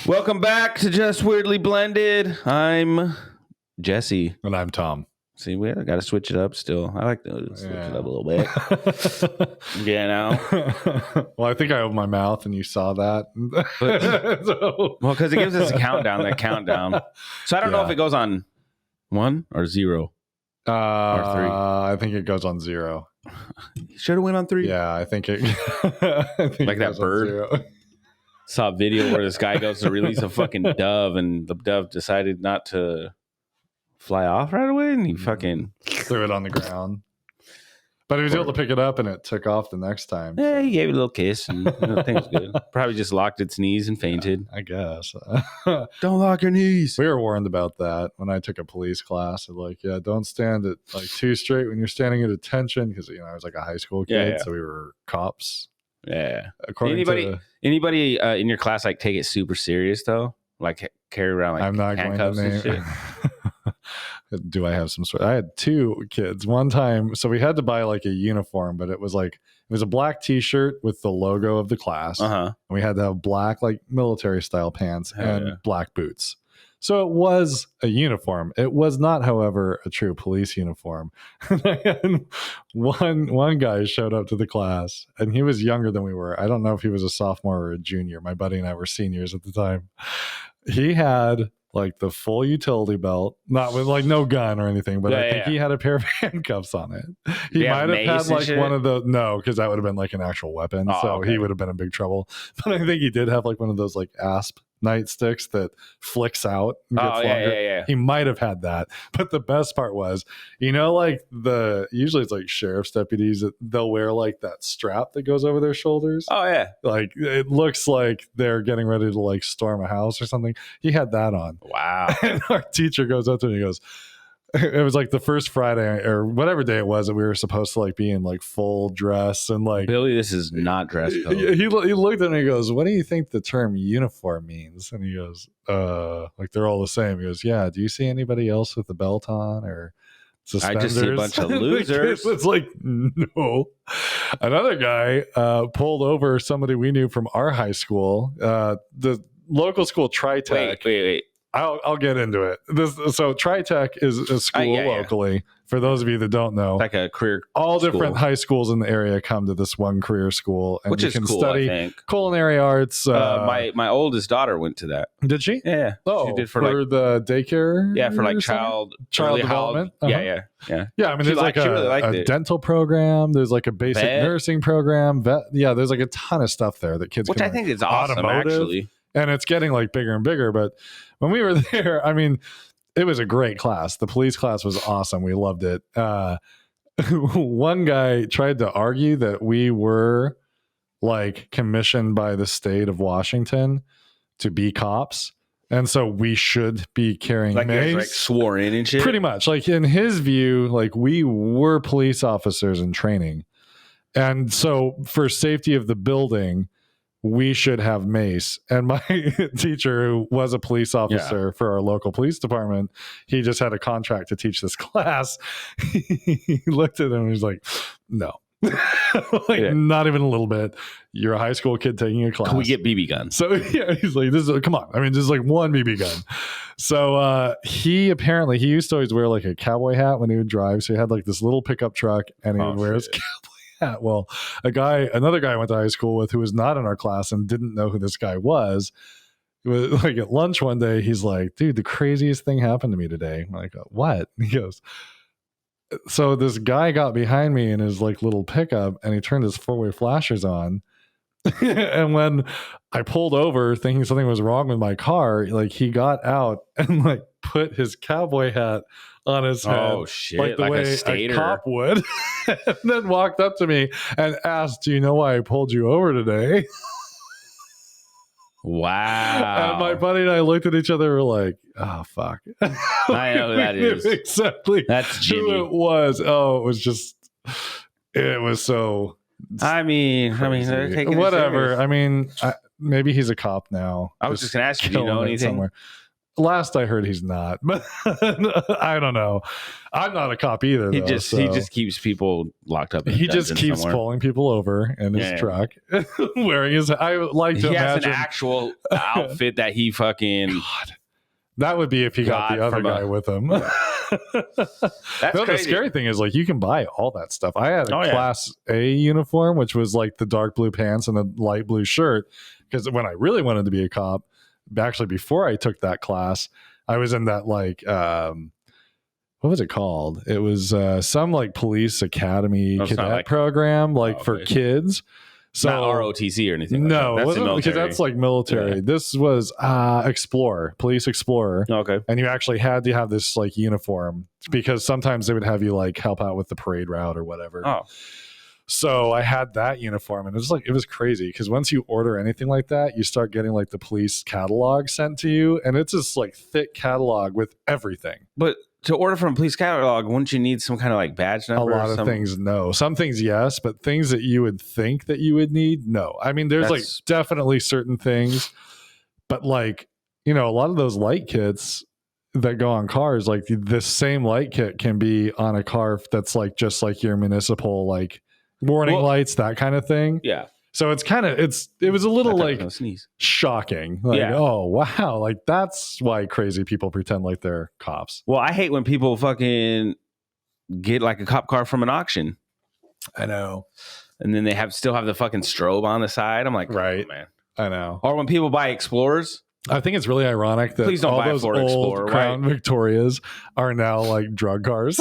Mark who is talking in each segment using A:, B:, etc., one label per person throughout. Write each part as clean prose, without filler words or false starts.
A: Welcome back to Just Weirdly Blended. I'm Jesse.
B: And I'm Tom.
A: See, we got to switch it up still. I like to switch it up a little bit. You know?
B: Well, I think I opened my mouth and you saw that.
A: Well, because it gives us a countdown, So I don't know if it goes on 1 or 0. Or 3.
B: I think it goes on 0.
A: Should have went on 3.
B: Yeah, I think it.
A: Like that bird. Saw a video where this guy goes to release a fucking dove, and the dove decided not to fly off right away, and he fucking
B: threw it on the ground. But he was able to pick it up, and it took off the next time.
A: Yeah, he gave it a little kiss, and the thing was good. Probably just locked its knees and fainted.
B: I guess.
A: Don't lock your knees.
B: We were warned about that when I took a police class. Like, don't stand at like too straight when you're standing at attention, because I was like a high school kid, so we were cops.
A: Yeah. Anybody in your class like take it super serious though? Like carry around like
B: I'm not
A: handcuffs
B: going to
A: and
B: shit? Do I have some sort? I had 2 kids one time, so we had to buy like a uniform, but it was a black T-shirt with the logo of the class. And we had to have black like military style pants and black boots. So it was a uniform. It was not, however, a true police uniform. And one guy showed up to the class, and he was younger than we were. I don't know if he was a sophomore or a junior. My buddy and I were seniors at the time. He had like the full utility belt, not with like no gun or anything, but I think he had a pair of handcuffs on it. He might have had like one of the because that would have been like an actual weapon. He would have been in big trouble. But I think he did have like one of those like asp nightsticks that flicks out and gets longer.
A: Yeah.
B: He might have had that. But the best part was, like usually it's like sheriff's deputies that they'll wear like that strap that goes over their shoulders.
A: Oh yeah.
B: Like it looks like they're getting ready to like storm a house or something. He had that on.
A: Wow.
B: And our teacher goes up to him and he goes, it was like the first Friday or whatever day it was that we were supposed to like be in like full dress and like
A: Billy, this is not dress code.
B: He looked at me and he goes, "What do you think the term uniform means?" And he goes, like they're all the same. He goes, "Yeah, do you see anybody else with the belt on or suspenders?"
A: I just see a bunch of losers.
B: It's like, no. Another guy pulled over somebody we knew from our high school, the local school Tritech.
A: Wait.
B: I'll get into it. So Tritech is a school locally. For those of you that don't know,
A: like a career.
B: All different high schools in the area come to this one career school, and
A: which
B: you
A: is
B: can
A: cool,
B: study culinary arts.
A: My oldest daughter went to that.
B: Did she?
A: Yeah.
B: Oh,
A: she did
B: for the daycare.
A: Yeah, for like child
B: development.
A: Yeah.
B: Yeah, I mean, there's like a dental program. There's like a basic nursing program. There's like a ton of stuff there that kids.
A: Which I think is awesome, actually.
B: And it's getting like bigger and bigger. But when we were there, I mean, it was a great class. The police class was awesome. We loved it. One guy tried to argue that we were like commissioned by the state of Washington to be cops. And so we should be carrying mace.
A: Like swore in and shit?
B: Pretty much. Like in his view, like we were police officers in training. And so for safety of the building, we should have mace. And my teacher, who was a police officer for our local police department, he just had a contract to teach this class. He looked at him and he's like, no. Not even a little bit. You're a high school kid taking a class.
A: Can we get BB guns?
B: So he's like, come on. I mean, just like one BB gun. So he used to always wear like a cowboy hat when he would drive. So he had like this little pickup truck and he would wear his cowboy hat. Well, another guy I went to high school with who was not in our class and didn't know who this guy was like at lunch one day, he's like, "Dude, the craziest thing happened to me today." I'm like, "What?" He goes, "So this guy got behind me in his like little pickup and he turned his 4-way flashers on." And when I pulled over thinking something was wrong with my car, like he got out and like put his cowboy hat on his head.
A: Oh shit.
B: Like the way a cop would. And then walked up to me and asked, "Do you know why I pulled you over today?"
A: Wow.
B: And my buddy and I looked at each other and were like, "Oh fuck."
A: I know who that is.
B: Exactly.
A: That's Jimmy.
B: Who it was. Oh, it was so
A: I mean, they're taking
B: whatever. I mean, maybe he's a cop now.
A: I was just gonna ask you, do you know anything?
B: Last I heard, he's not, but I don't know. I'm not a cop either.
A: He just keeps people locked up.
B: He just keeps somewhere. Pulling people over in his truck, wearing his. I like to imagine
A: has an actual outfit that he fucking.
B: God, that would be if he got the other guy with him. That's crazy. The scary thing is, like, you can buy all that stuff. I had a Class A uniform, which was like the dark blue pants and the light blue shirt, because when I really wanted to be a cop. Actually, before I took that class, I was in that like what was it called? It was some like police academy cadet program, for kids. So
A: not ROTC or anything.
B: No,
A: like
B: it wasn't, because that's like military. Yeah. This was Explorer, Police Explorer.
A: Okay,
B: and you actually had to have this like uniform because sometimes they would have you like help out with the parade route or whatever.
A: Oh.
B: So I had that uniform, and it was crazy because once you order anything like that, you start getting like the police catalog sent to you, and it's this like thick catalog with everything.
A: But to order from a police catalog, wouldn't you need some kind of like badge number?
B: A lot of things, no. Some things, yes, but things that you would think that you would need, no. I mean, there's like definitely certain things, but like, you know, a lot of those light kits that go on cars, like the same light kit can be on a car that's like just like your municipal like warning lights, that kind of thing.
A: Yeah.
B: So it's kind of it was a little like shocking. Like, oh wow, like that's why crazy people pretend like they're cops.
A: Well, I hate when people fucking get like a cop car from an auction.
B: I know.
A: And then they still have the fucking strobe on the side. I'm like,
B: right,
A: oh, man.
B: I know.
A: Or when people buy Explorers.
B: I think it's really ironic that
A: please don't
B: all
A: buy
B: those
A: a Ford
B: old
A: Explorer,
B: Crown Victorias are now like drug cars.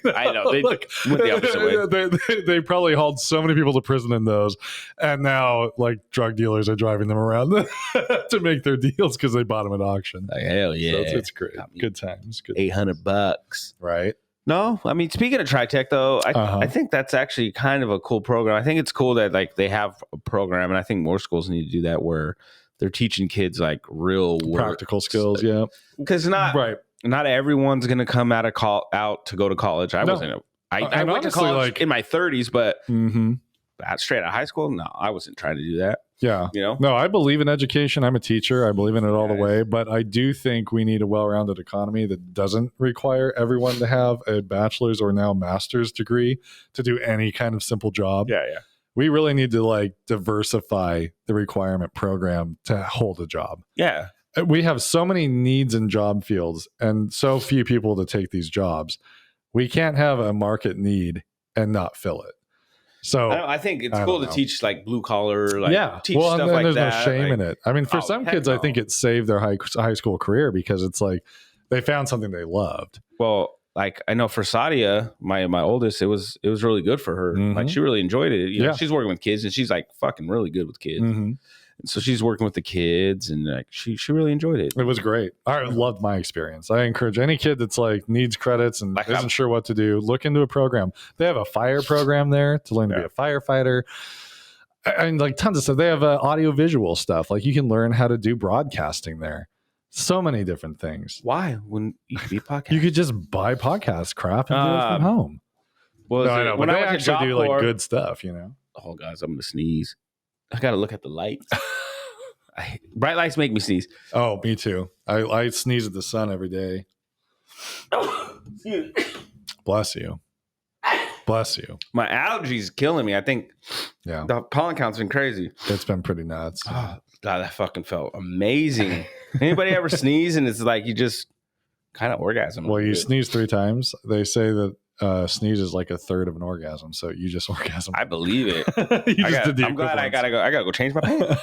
A: I know. They went the opposite
B: way. They probably hauled so many people to prison in those, and now like drug dealers are driving them around to make their deals because they bought them at auction.
A: Like, hell yeah,
B: so it's great. Good times. Good
A: $800,
B: right?
A: No, I mean, speaking of TriTech though, I think that's actually kind of a cool program. I think it's cool that like they have a program, and I think more schools need to do that where they're teaching kids like real
B: practical skills. Yeah,
A: because not everyone's going to come out to go to college. I wasn't. I went to college like, in my 30s, but straight out of high school, no, I wasn't trying to do that.
B: Yeah.
A: You know?
B: No, I believe in education. I'm a teacher. I believe in it all the way. But I do think we need a well-rounded economy that doesn't require everyone to have a bachelor's or now master's degree to do any kind of simple job.
A: Yeah.
B: We really need to like diversify the requirement program to hold a job.
A: Yeah.
B: We have so many needs in job fields and so few people to take these jobs. We can't have a market need and not fill it. So
A: I think it's cool to teach like blue collar, teach stuff
B: and
A: like
B: there's
A: that.
B: No shame in it. I mean, for some kids, I think it saved their high school career because it's like they found something they loved.
A: Well, like I know for Sadia, my oldest, it was really good for her. Like she really enjoyed it. You know, she's working with kids and she's like fucking really good with kids. And so she's working with the kids and like she really enjoyed it.
B: It was great. I loved my experience. I encourage any kid that's like needs credits and like isn't sure what to do, look into a program. They have a fire program there to learn to be a firefighter. And like tons of stuff. They have audio visual stuff. Like you can learn how to do broadcasting there. So many different things.
A: Why? When you could be podcast?
B: You could just buy podcast crap and do it from home.
A: Well,
B: I know, but they actually do like good stuff, you know.
A: Oh, guys, I'm gonna sneeze. I gotta look at the lights. Bright lights make me sneeze.
B: Oh, me too. I sneeze at the sun every day. Bless you. Bless you.
A: My allergies killing me. I think the pollen count's been crazy.
B: It's been pretty nuts.
A: Oh, God, that fucking felt amazing. Anybody ever sneeze and it's like you just kind of orgasm?
B: Well, you sneeze 3 times. They say that sneeze is like a third of an orgasm, so you just orgasm.
A: I believe it.
B: I'm
A: glad I gotta go change my pants.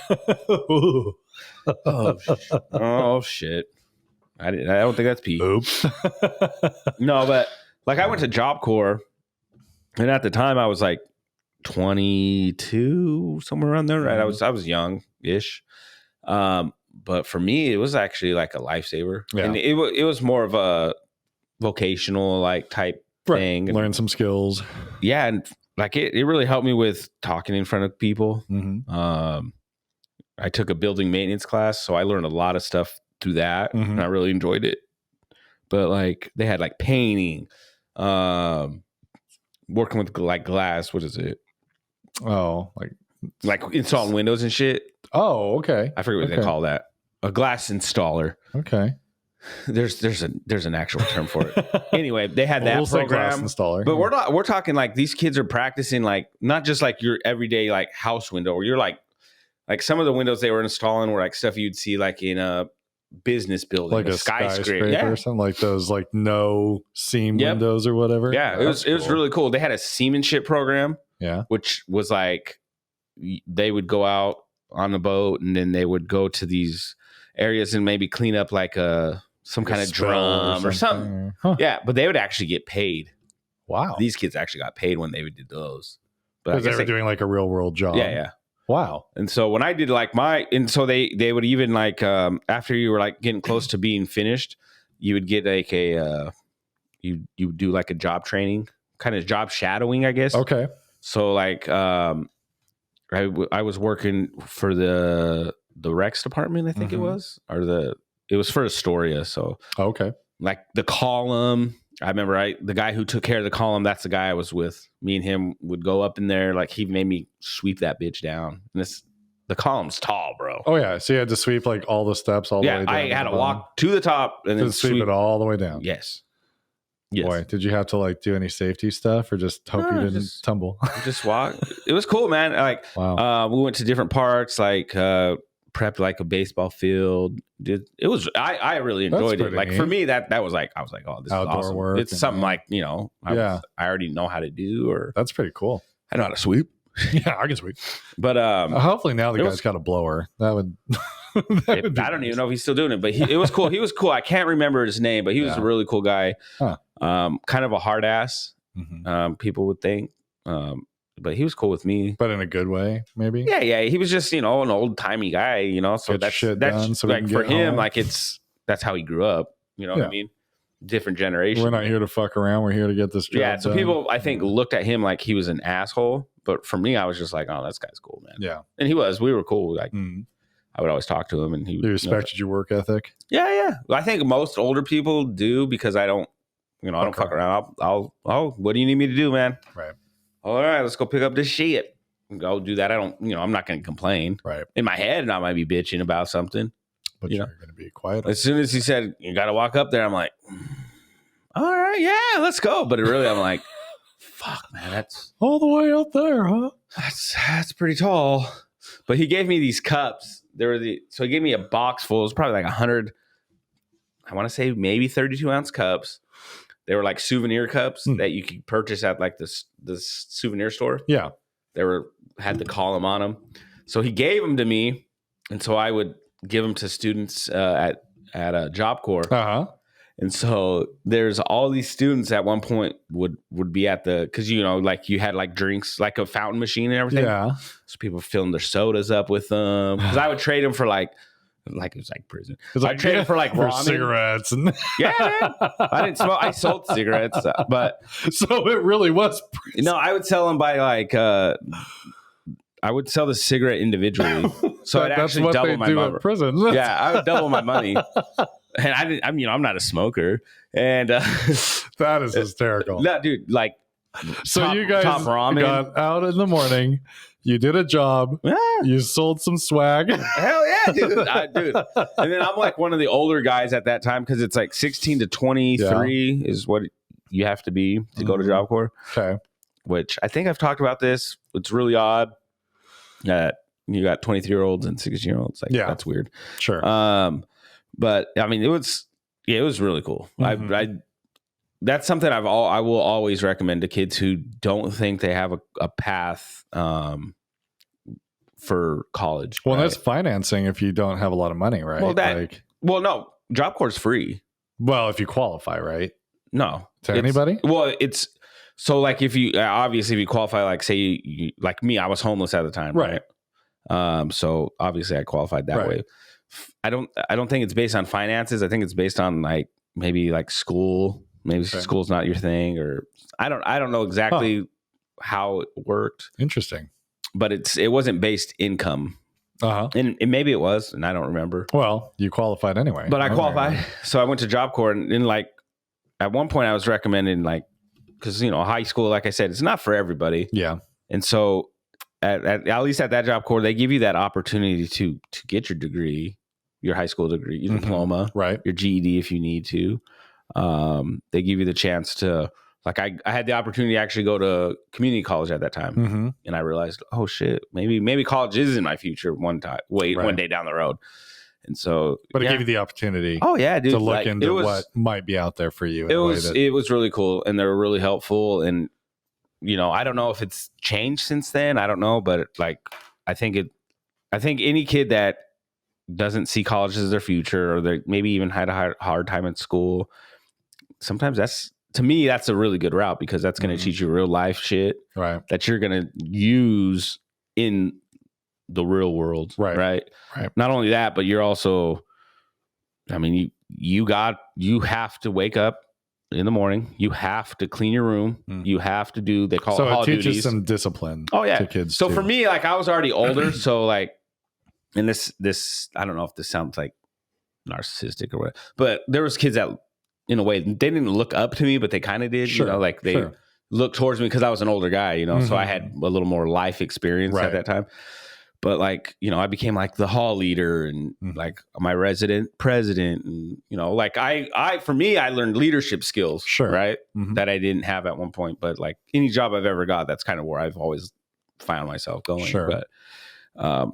A: Oh shit! I don't think that's pee.
B: Oops.
A: No, but like I went to Job Corps, and at the time I was like 22, somewhere around there. Right? I was young-ish. But for me, it was actually like a lifesaver, and it was more of a vocational like type. Thing.
B: Learn some skills.
A: Yeah, and like it really helped me with talking in front of people. I took a building maintenance class, so I learned a lot of stuff through that, and I really enjoyed it. But like they had like painting, working with like glass. What is it?
B: Oh,
A: like installing windows and shit.
B: Oh, okay.
A: I forget what they call that. a glass installer.
B: Okay.
A: There's an actual term for it. Anyway, they had that program.
B: Glass installer.
A: But we're talking like these kids are practicing like not just like your everyday like house window, where you're like some of the windows they were installing were like stuff you'd see like in a business building,
B: like a skyscraper or something, like those like no seam windows or whatever.
A: Yeah, it was really cool. They had a seamanship program.
B: Yeah,
A: which was like they would go out on the boat and then they would go to these areas and maybe clean up like some kind of drum or something. Huh. Yeah, but they would actually get paid.
B: Wow.
A: These kids actually got paid when they did those. But
B: because they were doing like a real world job.
A: Yeah.
B: Wow.
A: And so when I did like so they would even like after you were like getting close to being finished, you would get like you would do like a job training, kind of job shadowing, I guess.
B: Okay.
A: So like I was working for the Rex department, I think it was, or it was for Astoria. So
B: okay, like
A: the column. I remember the guy who took care of the column. That's the guy I was with. Me and him would go up in there. Like he made me sweep that bitch down. And the column's tall, bro.
B: Oh yeah, so you had to sweep like all the steps all the way down.
A: I had to walk to the top and then
B: sweep it all the way down.
A: Yes.
B: Boy, did you have to like do any safety stuff or just hope you didn't tumble?
A: Just walk. It was cool, man. Like, wow. We went to different parks, like prepped like a baseball field. I really enjoyed it. Like neat. For me, that was like, I was like, oh, this
B: outdoor
A: is awesome.
B: Work.
A: It's something like, I already know how to do. Or
B: that's pretty cool.
A: I know how to sweep.
B: Yeah, I can sweep.
A: But
B: hopefully now the guy's got a blower. That would.
A: I don't even know if he's still doing it, but it was cool. He was cool. I can't remember his name, but he was a really cool guy.
B: Huh.
A: Kind of a hard ass. Mm-hmm. People would think. But he was cool with me.
B: But in a good way, maybe?
A: Yeah. He was just, an old timey guy, So
B: that's done, so
A: like for him, home. Like that's how he grew up. You know what I mean? Different generation.
B: We're not here to fuck around. We're here to get this job done.
A: So people, I think, looked at him like he was an asshole. But for me, I was just like, oh, this guy's cool, man.
B: Yeah.
A: And he was. We were cool. Like, I would always talk to him, and he
B: respected your work ethic.
A: Yeah. I think most older people do because I don't, I don't fuck around. I'll what do you need me to do, man?
B: Right.
A: All right, let's go pick up this shit. Go do that. I don't, I'm not going to complain.
B: Right.
A: In my head, I might be bitching about something.
B: But you're going to be quiet.
A: As soon as he said, you got to walk up there, I'm like, all right, yeah, let's go. But really, I'm like, fuck, man, that's
B: all the way up there, huh?
A: That's pretty tall. But he gave me these cups. So he gave me a box full. It was probably like 100, I want to say maybe 32-ounce cups. They were like souvenir cups that you could purchase at like the souvenir store.
B: Yeah.
A: They had the column on them. So he gave them to me. And so I would give them to students at a Job Corps.
B: Uh-huh.
A: And so there's all these students at one point would be at because, like you had like drinks, like a fountain machine and everything.
B: Yeah.
A: So people filling their sodas up with them. Because I would trade them for like it was like prison. I traded for like ramen.
B: Cigarettes and
A: yeah, man. I didn't smoke. I sold cigarettes, but
B: so it really was
A: prison. No, I would sell them by like I would sell the cigarette individually, so I'd actually double my money.
B: Prison.
A: Yeah, I would double my money, and I didn't. I mean, I'm not a smoker, and
B: that is hysterical.
A: No, dude, like.
B: So you guys got out in the morning. You did a job. Yeah. You sold some swag.
A: Hell yeah, dude. And then I'm like one of the older guys at that time because it's like 16 to 23 is what you have to be to go to Job Corps.
B: Okay.
A: Which I think I've talked about this. It's really odd that you got 23-year-olds and 16-year-olds. Like, that's weird.
B: Sure.
A: But I mean, it was really cool. That's something I will always recommend to kids who don't think they have a path for college.
B: Well, that's financing if you don't have a lot of money, right?
A: Well, no, Job Corps is free.
B: Well, if you qualify, right?
A: No.
B: To anybody?
A: Well, it's so like if you obviously if you qualify, like say you like me, I was homeless at the time, right? So obviously I qualified that way. I don't think it's based on finances. I think it's based on like maybe like school. Maybe school's not your thing, or I don't know exactly how it worked.
B: Interesting,
A: but it wasn't based income. And maybe it was, and I don't remember.
B: Well, you qualified anyway.
A: But I qualified, so I went to Job Corps, and like at one point I was recommending like because high school, like I said, it's not for everybody.
B: Yeah,
A: and so at least at that Job Corps, they give you that opportunity to get your degree. your high school degree, your diploma,
B: right?
A: Your GED if you need to. They give you the chance to, like, I had the opportunity to actually go to community college at that time, and I realized, oh shit, maybe college isn't my future one day down the road. And so,
B: but it gave you the opportunity.
A: Oh yeah, dude,
B: to look into what might be out there for you.
A: It was really cool, and they were really helpful. And I don't know if it's changed since then. I don't know, but like, I think any kid that doesn't see college as their future, or they maybe even had a hard time in school, sometimes that's a really good route, because that's going to teach you real life shit,
B: right?
A: That you're going to use in the real world, right? Not only that, but you're also, I mean, you have to wake up in the morning. You have to clean your room. You have to do, they call it hall duties. So it teaches
B: some discipline.
A: Oh yeah,
B: to kids.
A: So for me, like, I was already older, so like, and this I don't know if this sounds like narcissistic or what, but there was kids that, in a way, they didn't look up to me, but they kind of did.
B: Sure,
A: like they looked towards me because I was an older guy. So I had a little more life experience at that time. But like, I became like the hall leader and like my resident president, and like for me, I learned leadership skills, right? That I didn't have at one point. But like any job I've ever got, that's kind of where I've always found myself going. But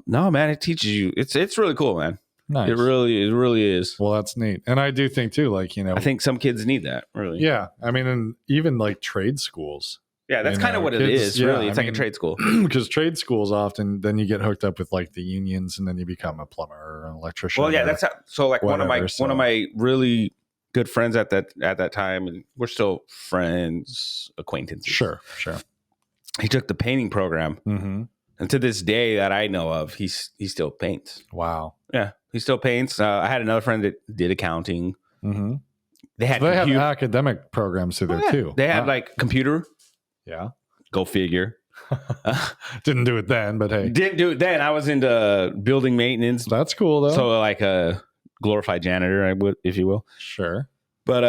A: no, man, it teaches you. It's really cool, man. Nice. It really is.
B: Well, that's neat. And I do think too, like,
A: I think some kids need that, really.
B: Yeah. I mean, and even like trade schools.
A: Yeah, that's kind of what it is, really. It's like a trade school.
B: Because trade schools often, then you get hooked up with like the unions, and then you become a plumber or an electrician.
A: Well, yeah, that's how, so like one of my really good friends at that time, and we're still friends, acquaintances.
B: Sure.
A: He took the painting program. And to this day that I know of, he still paints.
B: Wow.
A: Yeah, he still paints. I had another friend that did accounting. They have
B: academic programs through there too.
A: They had like computer.
B: Yeah.
A: Go figure.
B: Didn't do it then, but hey.
A: Didn't do it then. I was into building maintenance.
B: That's cool though.
A: So like a glorified janitor, if you will.
B: Sure.
A: But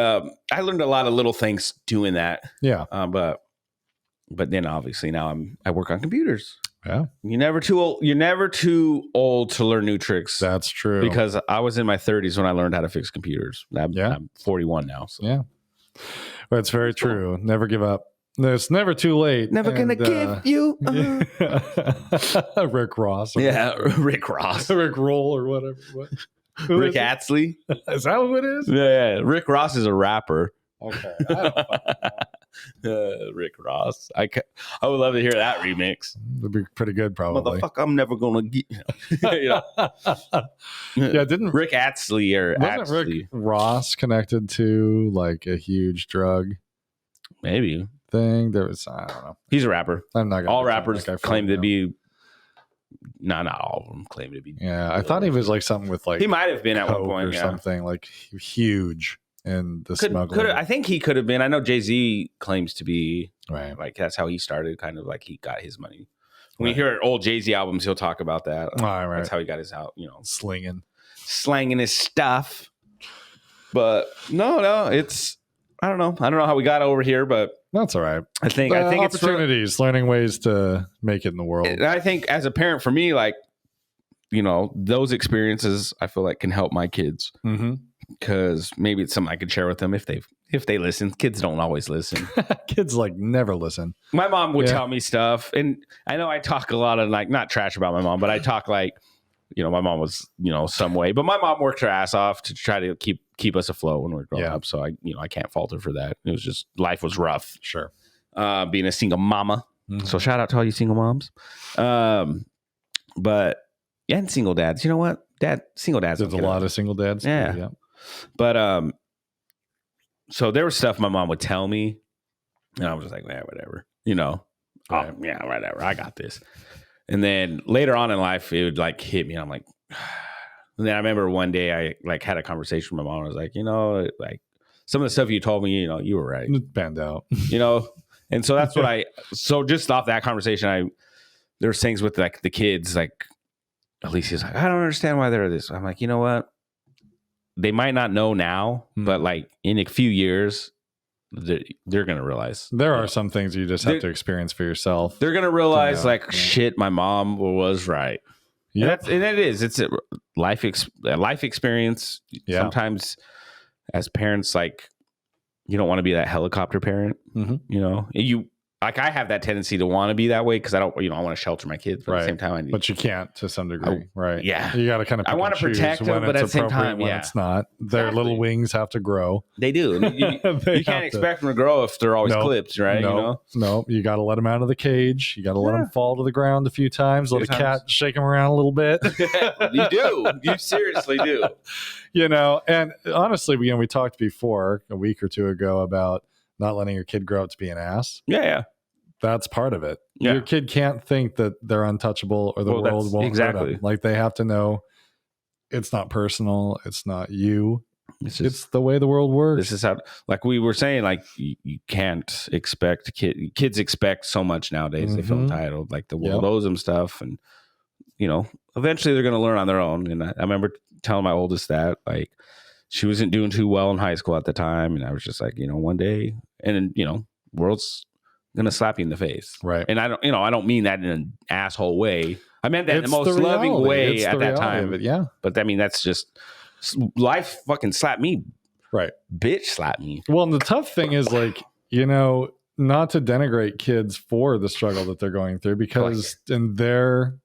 A: I learned a lot of little things doing that.
B: Yeah.
A: But then obviously now I work on computers.
B: Yeah.
A: You're never too old to learn new tricks.
B: That's true.
A: Because I was in my 30s when I learned how to fix computers. I'm 41 now. So.
B: Yeah. Well, it's very true. Cool. Never give up. It's never too late.
A: Never gonna give you
B: Rick Ross.
A: Yeah, Rick Ross.
B: Rick Roll or whatever. What?
A: Rick Astley.
B: Is that what it is?
A: Yeah. Rick Ross is a rapper.
B: Okay.
A: Rick Ross. I would love to hear that remix.
B: It'd be pretty good, probably.
A: Motherfucker, I'm never gonna get.
B: Yeah, didn't
A: Rick Astley
B: wasn't Rick Ross connected to like a huge drug?
A: Maybe
B: thing. There was, I don't know.
A: He's a rapper.
B: I'm not gonna
A: all rappers claim to be. No, not all of them claim to be.
B: Yeah, I thought he was like something with like
A: he might have been at one point
B: or something like huge. And the smuggling.
A: I think he could have been. I know Jay-Z claims to be
B: right.
A: Like that's how he started, kind of like he got his money. When you hear old Jay-Z albums, he'll talk about that.
B: Right.
A: That's how he got his out.
B: Slanging
A: his stuff. But no, it's I don't know how we got over here, but
B: that's all right.
A: I think
B: opportunities,
A: it's
B: learning ways to make it in the world.
A: And I think as a parent, for me, like those experiences, I feel like can help my kids. Because maybe it's something I could share with them if they listen. Kids don't always listen.
B: Kids like never listen.
A: My mom would tell me stuff, and I know I talk a lot of like not trash about my mom, but I talk like my mom was some way, but my mom worked her ass off to try to keep us afloat when we were growing up. So I can't fault her for that. It was just life was rough.
B: Sure,
A: being a single mama. So shout out to all you single moms. But and single dads. You know what? Single dads.
B: There's a lot of single dads.
A: Yeah. But so there was stuff my mom would tell me, and I was just like, yeah, whatever,
B: Right.
A: Yeah, whatever, I got this. And then later on in life, it would like hit me, and I'm like, and then I remember one day I like had a conversation with my mom. I was like, like some of the stuff you told me, you were right.
B: It panned out,
A: and so that's what so just off that conversation, there's things with like the kids, like Alicia's like, I don't understand why they're this. I'm like, you know what? They might not know now, but like in a few years, they're going to realize.
B: There are some things you just have to experience for yourself.
A: They're going to realize shit, my mom was right.
B: Yep.
A: And it is. It's a life experience.
B: Yeah.
A: Sometimes as parents, like, you don't want to be that helicopter parent. You know, I have that tendency to want to be that way because I don't, I want to shelter my kids, but at the same time,
B: but you can't to some degree, right?
A: Yeah,
B: you got to kind of.
A: I want to protect them, but at the same time,
B: when it's not. Their little wings have to grow.
A: They do. You can't expect them to grow if they're always clipped, right?
B: No, you got to let them out of the cage. You got to let them fall to the ground a few times. Let the cat shake them around a little bit.
A: You do. You seriously do.
B: And honestly, we talked before a week or two ago about not letting your kid grow up to be an ass.
A: Yeah.
B: That's part of it.
A: Yeah.
B: Your kid can't think that they're untouchable or the world won't hurt them. Like, they have to know it's not personal. It's not you. It's the way the world works.
A: This is how, like we were saying, like you can't expect kids expect so much nowadays. They feel entitled, like the world owes them stuff, and eventually they're going to learn on their own. And I remember telling my oldest that, like, she wasn't doing too well in high school at the time, and I was just like, one day, and then, world's gonna slap you in the face,
B: right?
A: And I don't mean that in an asshole way. I meant that in the most loving way at that time. But that's just life. Fucking slapped me,
B: right?
A: Bitch slapped me.
B: Well, and the tough thing is, like, not to denigrate kids for the struggle that they're going through, because in their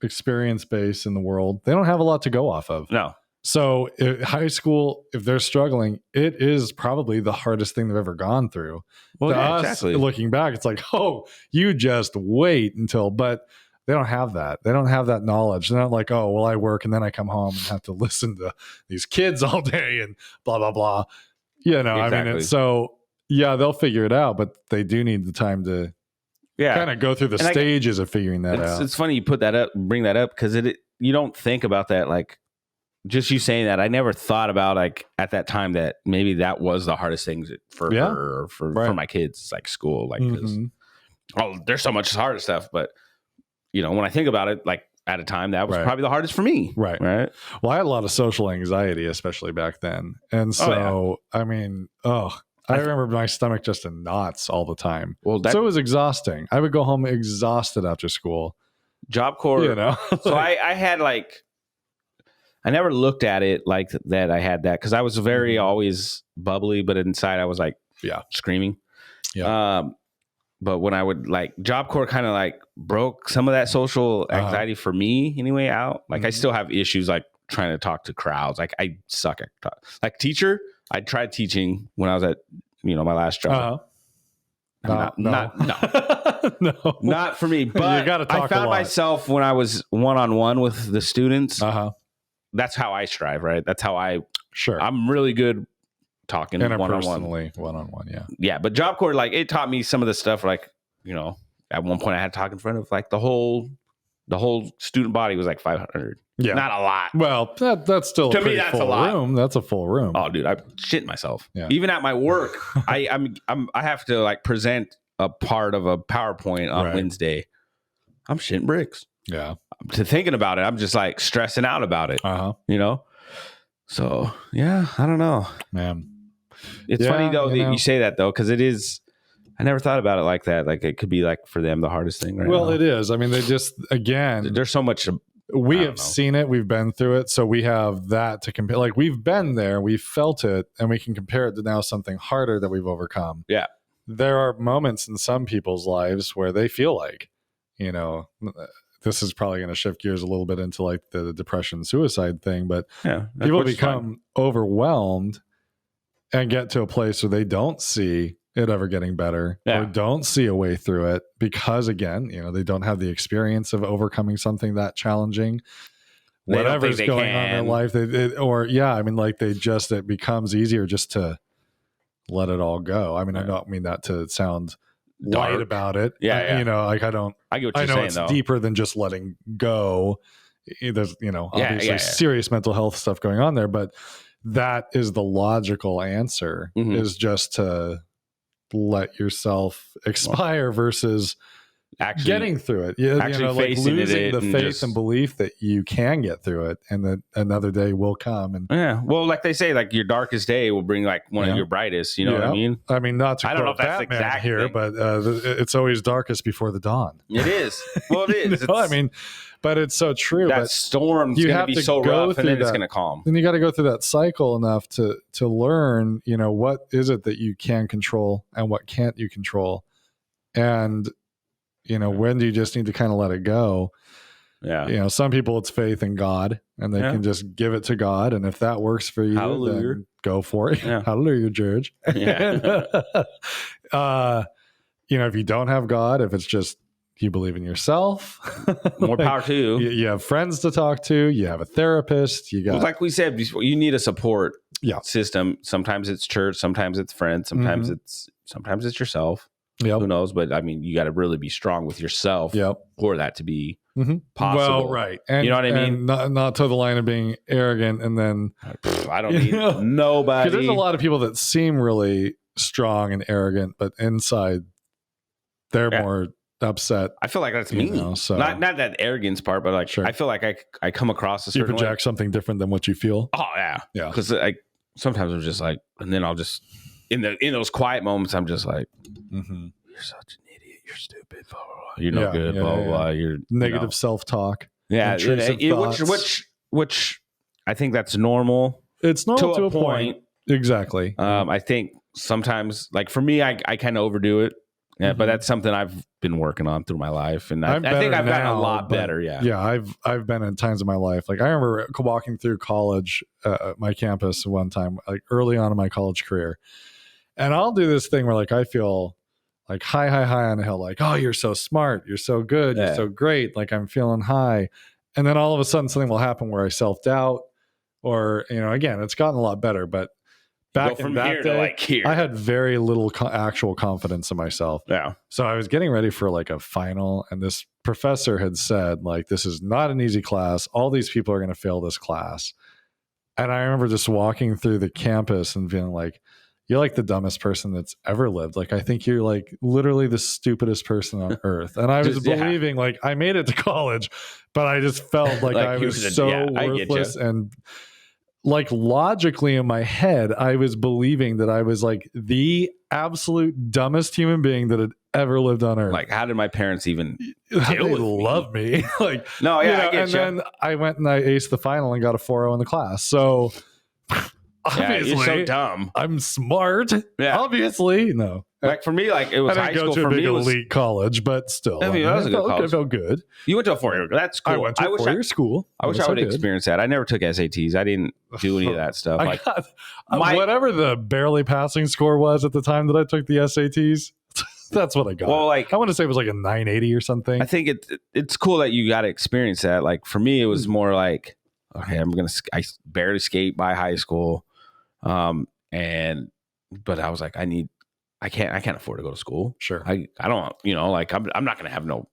B: experience base in the world, they don't have a lot to go off of.
A: No.
B: So high school, if they're struggling, it is probably the hardest thing they've ever gone through.
A: Well,
B: exactly. Looking back, it's like, oh, you just wait until, but they don't have that. They don't have that knowledge. They're not like, oh, well, I work and then I come home and have to listen to these kids all day and blah, blah, blah. Exactly. So yeah, they'll figure it out, but they do need the time to kind of go through the stages of figuring that out.
A: It's funny you bring that up, because you don't think about that, like, just you saying that, I never thought about, like, at that time that maybe that was the hardest thing for her or for my kids, like school, like, there's so much harder stuff. But, when I think about it, like, at a time that was probably the hardest for me.
B: Right. Well, I had a lot of social anxiety, especially back then. And so, I remember my stomach just in knots all the time. Well, so it was exhausting. I would go home exhausted after school.
A: Job Corps, so I had, like, I never looked at it like that. I had that because I was very always bubbly, but inside I was like, screaming.
B: Yeah.
A: But when I would, like, Job Corps kind of like broke some of that social anxiety for me anyway out. Like, I still have issues, like, trying to talk to crowds. Like, I suck at like teacher. I tried teaching when I was at, my last job.
B: No,
A: not for me. But
B: you gotta talk
A: I found myself when I was one-on-one with the students. That's how I strive, right? That's how I'm really good talking
B: one-on-one.
A: Yeah. But Job Corps, like, it taught me some of the stuff, like, at one point I had to talk in front of, like, the whole student body was like 500.
B: Yeah.
A: Not a lot.
B: Well, that's still
A: to me, that's
B: full
A: a lot.
B: Room. That's a full room.
A: Oh, dude, I shit myself. Yeah. Even at my work, I have to, like, present a part of a PowerPoint on Wednesday. I'm shitting bricks.
B: Yeah.
A: To thinking about it, I'm just, like, stressing out about it. So yeah, I don't know,
B: man.
A: It's funny though that you say that, though, because it is. I never thought about it like that. Like, it could be, like, for them the hardest thing right now.
B: It is. I mean, they just, again,
A: there's so much.
B: We have seen it. We've been through it. So we have that to compare. Like, we've been there, we've felt it, and we can compare it to now something harder that we've overcome.
A: Yeah.
B: There are moments in some people's lives where they feel like, this is probably going to shift gears a little bit into, like, the depression, suicide thing, but people become overwhelmed and get to a place where they don't see it ever getting better or don't see a way through it because, again, they don't have the experience of overcoming something that challenging. Whatever's going on in their life, it becomes easier just to let it all go. I mean, I don't mean that to sound
A: dark
B: light about it.
A: I
B: get what you're saying, it's
A: though.
B: Deeper than just letting go. There's, obviously serious mental health stuff going on there, but that is the logical answer, is just to let yourself expire versus
A: actually
B: getting through it. Yeah,
A: actually
B: like
A: facing
B: losing the faith
A: just,
B: and belief that you can get through it, and that another day will come. And
A: yeah, well, like they say, like your darkest day will bring like one of your brightest. You know what I mean?
B: I mean, not to
A: I don't know
B: quote
A: if that's the
B: Batman
A: exact
B: here,
A: thing.
B: but it's always darkest before the dawn.
A: It is. Well, it is.
B: I mean, but it's so true.
A: That
B: but
A: storm's
B: you
A: going to
B: have
A: be
B: to
A: so
B: go
A: rough, and
B: through
A: then it's
B: that.
A: going to calm.
B: Then you got to go through that cycle enough to learn, what is it that you can control and what can't you control, and when do you just need to kind of let it go.
A: Yeah.
B: Some people it's faith in God, and they can just give it to God, and if that works for you,
A: Hallelujah.
B: then go for it.
A: Yeah.
B: Hallelujah, George.
A: Yeah.
B: If you don't have God, if it's just you believe in yourself,
A: More power to you.
B: You have friends to talk to, you have a therapist, you got
A: like we said before, you need a support
B: Yeah.
A: system. Sometimes it's church, sometimes it's friends, sometimes it's yourself.
B: Yep.
A: Who knows? But I mean, you got to really be strong with yourself for that to be possible.
B: Well, right. And,
A: you know what I mean?
B: Not to the line of being arrogant, and then
A: I don't need nobody.
B: Because there's a lot of people that seem really strong and arrogant, but inside they're more upset.
A: I feel like that's me.
B: So
A: not that arrogance part, but like I feel like I come across a certain
B: you project something different than what you feel.
A: Oh yeah. Because sometimes I'm just like, and then I'll just in those quiet moments, I'm just like, you're such an idiot. You're stupid. Blah, blah, blah. You're no good. Blah blah blah. You're
B: negative self-talk.
A: Yeah. Which I think that's normal.
B: It's normal to a point. Exactly.
A: I think sometimes, like for me, I kind of overdo it. Yeah, but that's something I've been working on through my life, and I think I've gotten a lot better. Yeah,
B: I've been in times of my life. Like I remember walking through college, my campus one time, like early on in my college career, and I'll do this thing where like I feel like high on a hill, like, oh, you're so smart, you're so good, you're so great, like I'm feeling high, and then all of a sudden something will happen where I self-doubt, or again, it's gotten a lot better, but back in that day, I had very little actual confidence in myself.
A: Yeah.
B: So I was getting ready for like a final, and this professor had said, like, this is not an easy class. All these people are going to fail this class. And I remember just walking through the campus and feeling like, you're like the dumbest person that's ever lived. Like, I think you're like literally the stupidest person on earth. And I was believing like I made it to college, but I just felt like I was so worthless. And like logically in my head, I was believing that I was like the absolute dumbest human being that had ever lived on earth.
A: Like, how did my parents even
B: love me? Like,
A: no, yeah, I get
B: and then I went and I aced the final and got a 4.0 in the class. So obviously,
A: you're so dumb.
B: I'm smart.
A: Yeah,
B: obviously, no.
A: Like for me, like it was high school for me.
B: It was a big elite college, but still,
A: I mean, that was a good college.
B: It felt good.
A: You went to a 4-year. That's cool.
B: I went to a 4-year school.
A: I wish I would experience that. I never took SATs. I didn't do any of that stuff.
B: Like whatever the barely passing score was at the time that I took the SATs. That's what I got.
A: Well, like
B: I want to say it was like a 980 or something.
A: I think it's cool that you got to experience that. Like for me, it was more like, okay, I barely skate by high school, but I was like, I can't afford to go to school.
B: Sure,
A: I don't, like I'm not gonna have no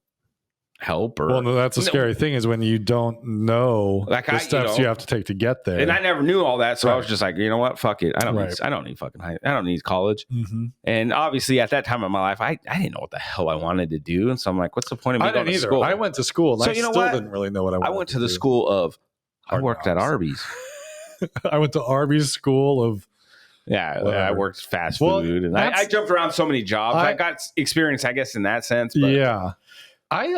A: help or.
B: Well, no, that's the scary thing is when you don't know
A: like
B: the steps you have to take to get there.
A: And I never knew all that, so I was just like, you know what, fuck it. I don't need fucking I don't need college. And obviously, at that time of my life, I didn't know what the hell I wanted to do, and so I'm like, what's the point of me going to school?
B: I went to school, and so I still didn't really know what I wanted.
A: I went to the school of. I worked at Arby's.
B: I went to Arby's school of.
A: Yeah, I worked fast food, and I jumped around so many jobs. I got experience, I guess, in that sense. But.
B: Yeah,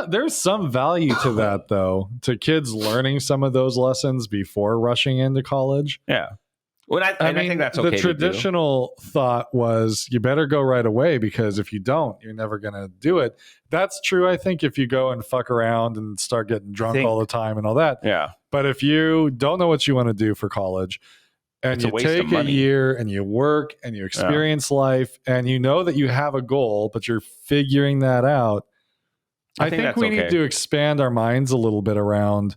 B: there's some value to that, though, to kids learning some of those lessons before rushing into college.
A: Yeah, well, I think that's okay.
B: The traditional thought was you better go right away because if you don't, you're never going to do it. That's true, I think, if you go and fuck around and start getting drunk all the time and all that.
A: Yeah,
B: but if you don't know what you want to do for college. And you take a year and you work and you experience life and you know that you have a goal, but you're figuring that out. I think we need to expand our minds a little bit around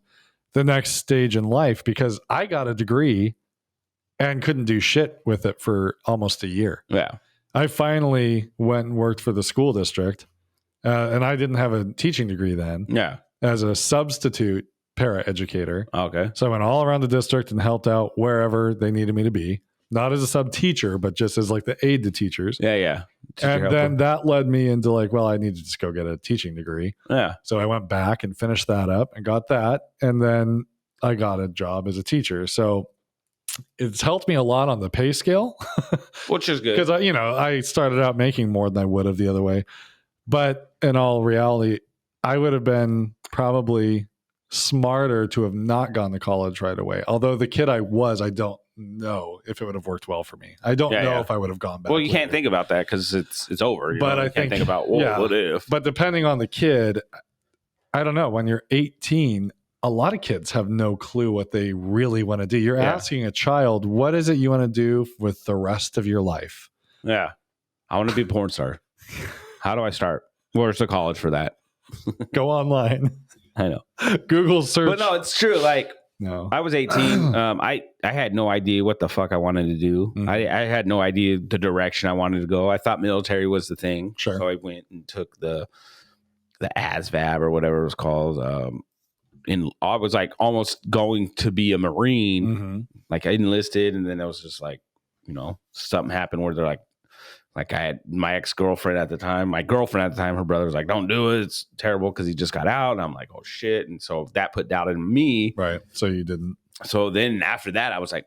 B: the next stage in life because I got a degree and couldn't do shit with it for almost a year.
A: Yeah.
B: I finally went and worked for the school district and I didn't have a teaching degree then.
A: Yeah.
B: As a substitute paraeducator.
A: Okay.
B: So I went all around the district and helped out wherever they needed me to be. not as a sub teacher, but just as like the aide to teachers.
A: Yeah.
B: And then that led me into like, well, I need to just go get a teaching degree.
A: Yeah.
B: So I went back and finished that up and got that. And then I got a job as a teacher. So it's helped me a lot on the pay scale,
A: which is good
B: because I started out making more than I would have the other way. But in all reality, I would have been probably smarter to have not gone to college right away. Although the kid I don't know if it would have worked well for me. I don't know if I would have gone back.
A: Well, you can't think about that because it's over.
B: But I
A: can't think about what if.
B: But depending on the kid, I don't know. When you're 18, a lot of kids have no clue what they really want to do. You're asking a child, what is it you want to do with the rest of your life?
A: Yeah. I want to be a porn star. How do I start? Where's the college for that?
B: Go online.
A: I know.
B: Google search.
A: But no, it's true. Like,
B: no,
A: I was 18. I had no idea what the fuck I wanted to do. Mm-hmm. I had no idea the direction I wanted to go. I thought military was the thing.
B: Sure.
A: So I went and took the ASVAB or whatever it was called. And I was like almost going to be a Marine.
B: Mm-hmm.
A: Like I enlisted, and then it was just like, something happened where they're like I had my ex-girlfriend at the time, her brother was like, don't do it. It's terrible because he just got out. And I'm like, oh shit. And so that put doubt in me.
B: Right. So you didn't.
A: So then after that, I was like,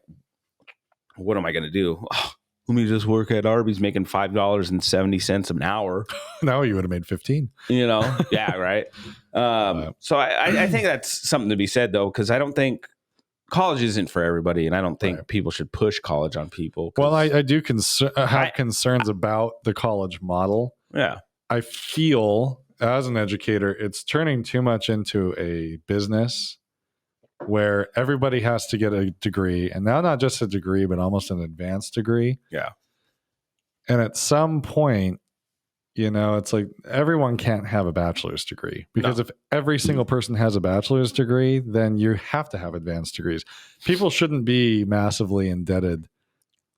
A: what am I going to do? Oh, let me just work at Arby's making $5.70 an hour.
B: Now you would have made 15.
A: Yeah, right. So I think that's something to be said, though, because I don't think college isn't for everybody, and I don't think people should push college on people.
B: Well, I do have concerns about the college model.
A: Yeah.
B: I feel as an educator, it's turning too much into a business where everybody has to get a degree, and now not just a degree, but almost an advanced degree.
A: Yeah.
B: And at some point, it's like everyone can't have a bachelor's degree, because if every single person has a bachelor's degree, then you have to have advanced degrees. People shouldn't be massively indebted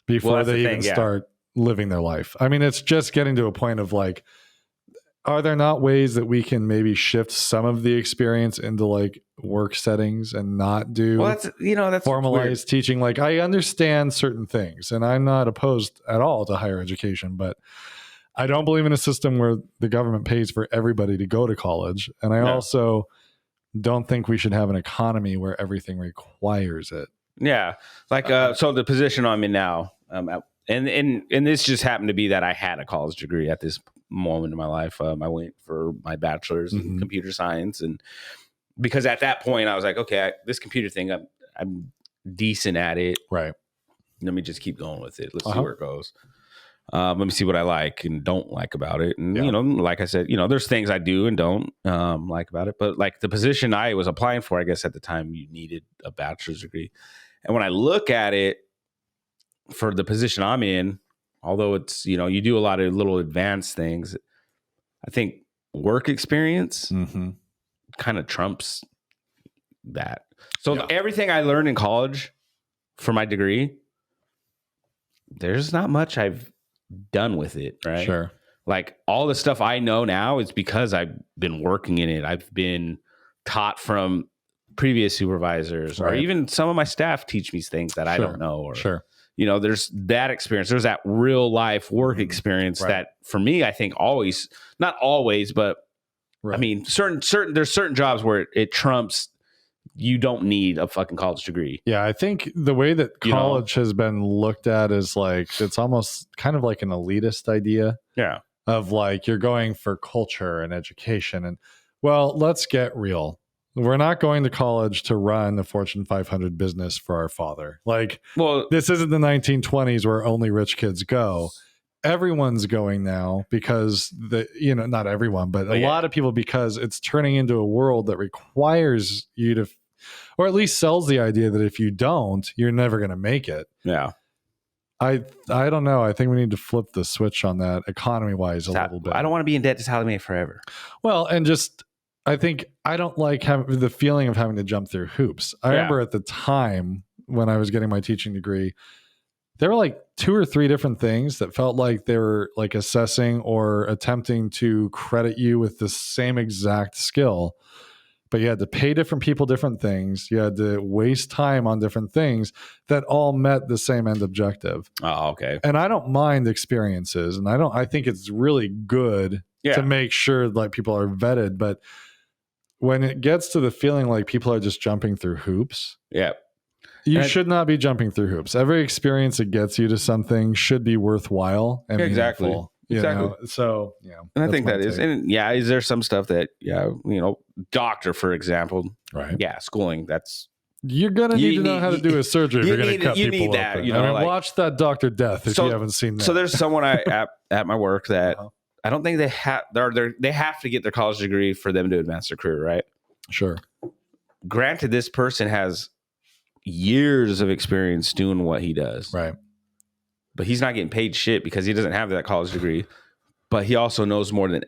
B: before they even start living their life. I mean, it's just getting to a point of like, are there not ways that we can maybe shift some of the experience into like work settings and not do that's formalized teaching? Like, I understand certain things and I'm not opposed at all to higher education, but I don't believe in a system where the government pays for everybody to go to college. And I also don't think we should have an economy where everything requires it.
A: Yeah. Like, so the position I'm in now, and this just happened to be that I had a college degree at this moment in my life. I went for my bachelor's in computer science. And because at that point I was like, okay, this computer thing, I'm decent at it.
B: Right.
A: Let me just keep going with it. Let's see where it goes. Let me see what I like and don't like about it. And, like I said, there's things I do and don't like about it. But like the position I was applying for, I guess at the time you needed a bachelor's degree. And when I look at it for the position I'm in, although it's, you do a lot of little advanced things, I think work experience kind of trumps that. So everything I learned in college for my degree, there's not much I've done with it, right?
B: Sure.
A: Like all the stuff I know now is because I've been working in it. I've been taught from previous supervisors, or even some of my staff teach me things that I don't know. Or, there's that experience. There's that real life work experience that for me, I think not always, but I mean, there's certain jobs where it trumps. You don't need a fucking college degree.
B: Yeah, I think the way that college has been looked at is like, it's almost kind of like an elitist idea.
A: Yeah.
B: Of like, you're going for culture and education. And well, let's get real. We're not going to college to run the Fortune 500 business for our father. Like, this isn't the 1920s where only rich kids go. Everyone's going now because not everyone, but a lot of people, because it's turning into a world that requires you to, or at least sells the idea that if you don't, you're never going to make it.
A: Yeah.
B: I don't know. I think we need to flip the switch on that economy wise little bit.
A: I don't want to be in debt to Sallie Mae forever.
B: Well, and just, I think I don't like having the feeling of having to jump through hoops. I remember at the time when I was getting my teaching degree, there were like 2 or 3 different things that felt like they were like assessing or attempting to credit you with the same exact skill. but you had to pay different people different things. You had to waste time on different things that all met the same end objective.
A: Oh, okay.
B: And I don't mind experiences, and I think it's really good to make sure like people are vetted. But when it gets to the feeling like people are just jumping through hoops, you should not be jumping through hoops. Every experience that gets you to something should be worthwhile and meaningful.
A: Exactly.
B: So,
A: and I think that is, and is there some stuff that, doctor, for example,
B: right?
A: Yeah, schooling. That's
B: you're gonna need to know how to do a surgery. If you're gonna cut people
A: need that.
B: open. Watch that Dr. Death if you haven't seen that.
A: So there's someone at my work that I don't think they have. They have to get their college degree for them to advance their career, right?
B: Sure.
A: Granted, this person has years of experience doing what he does,
B: right?
A: But he's not getting paid shit because he doesn't have that college degree. But he also knows more than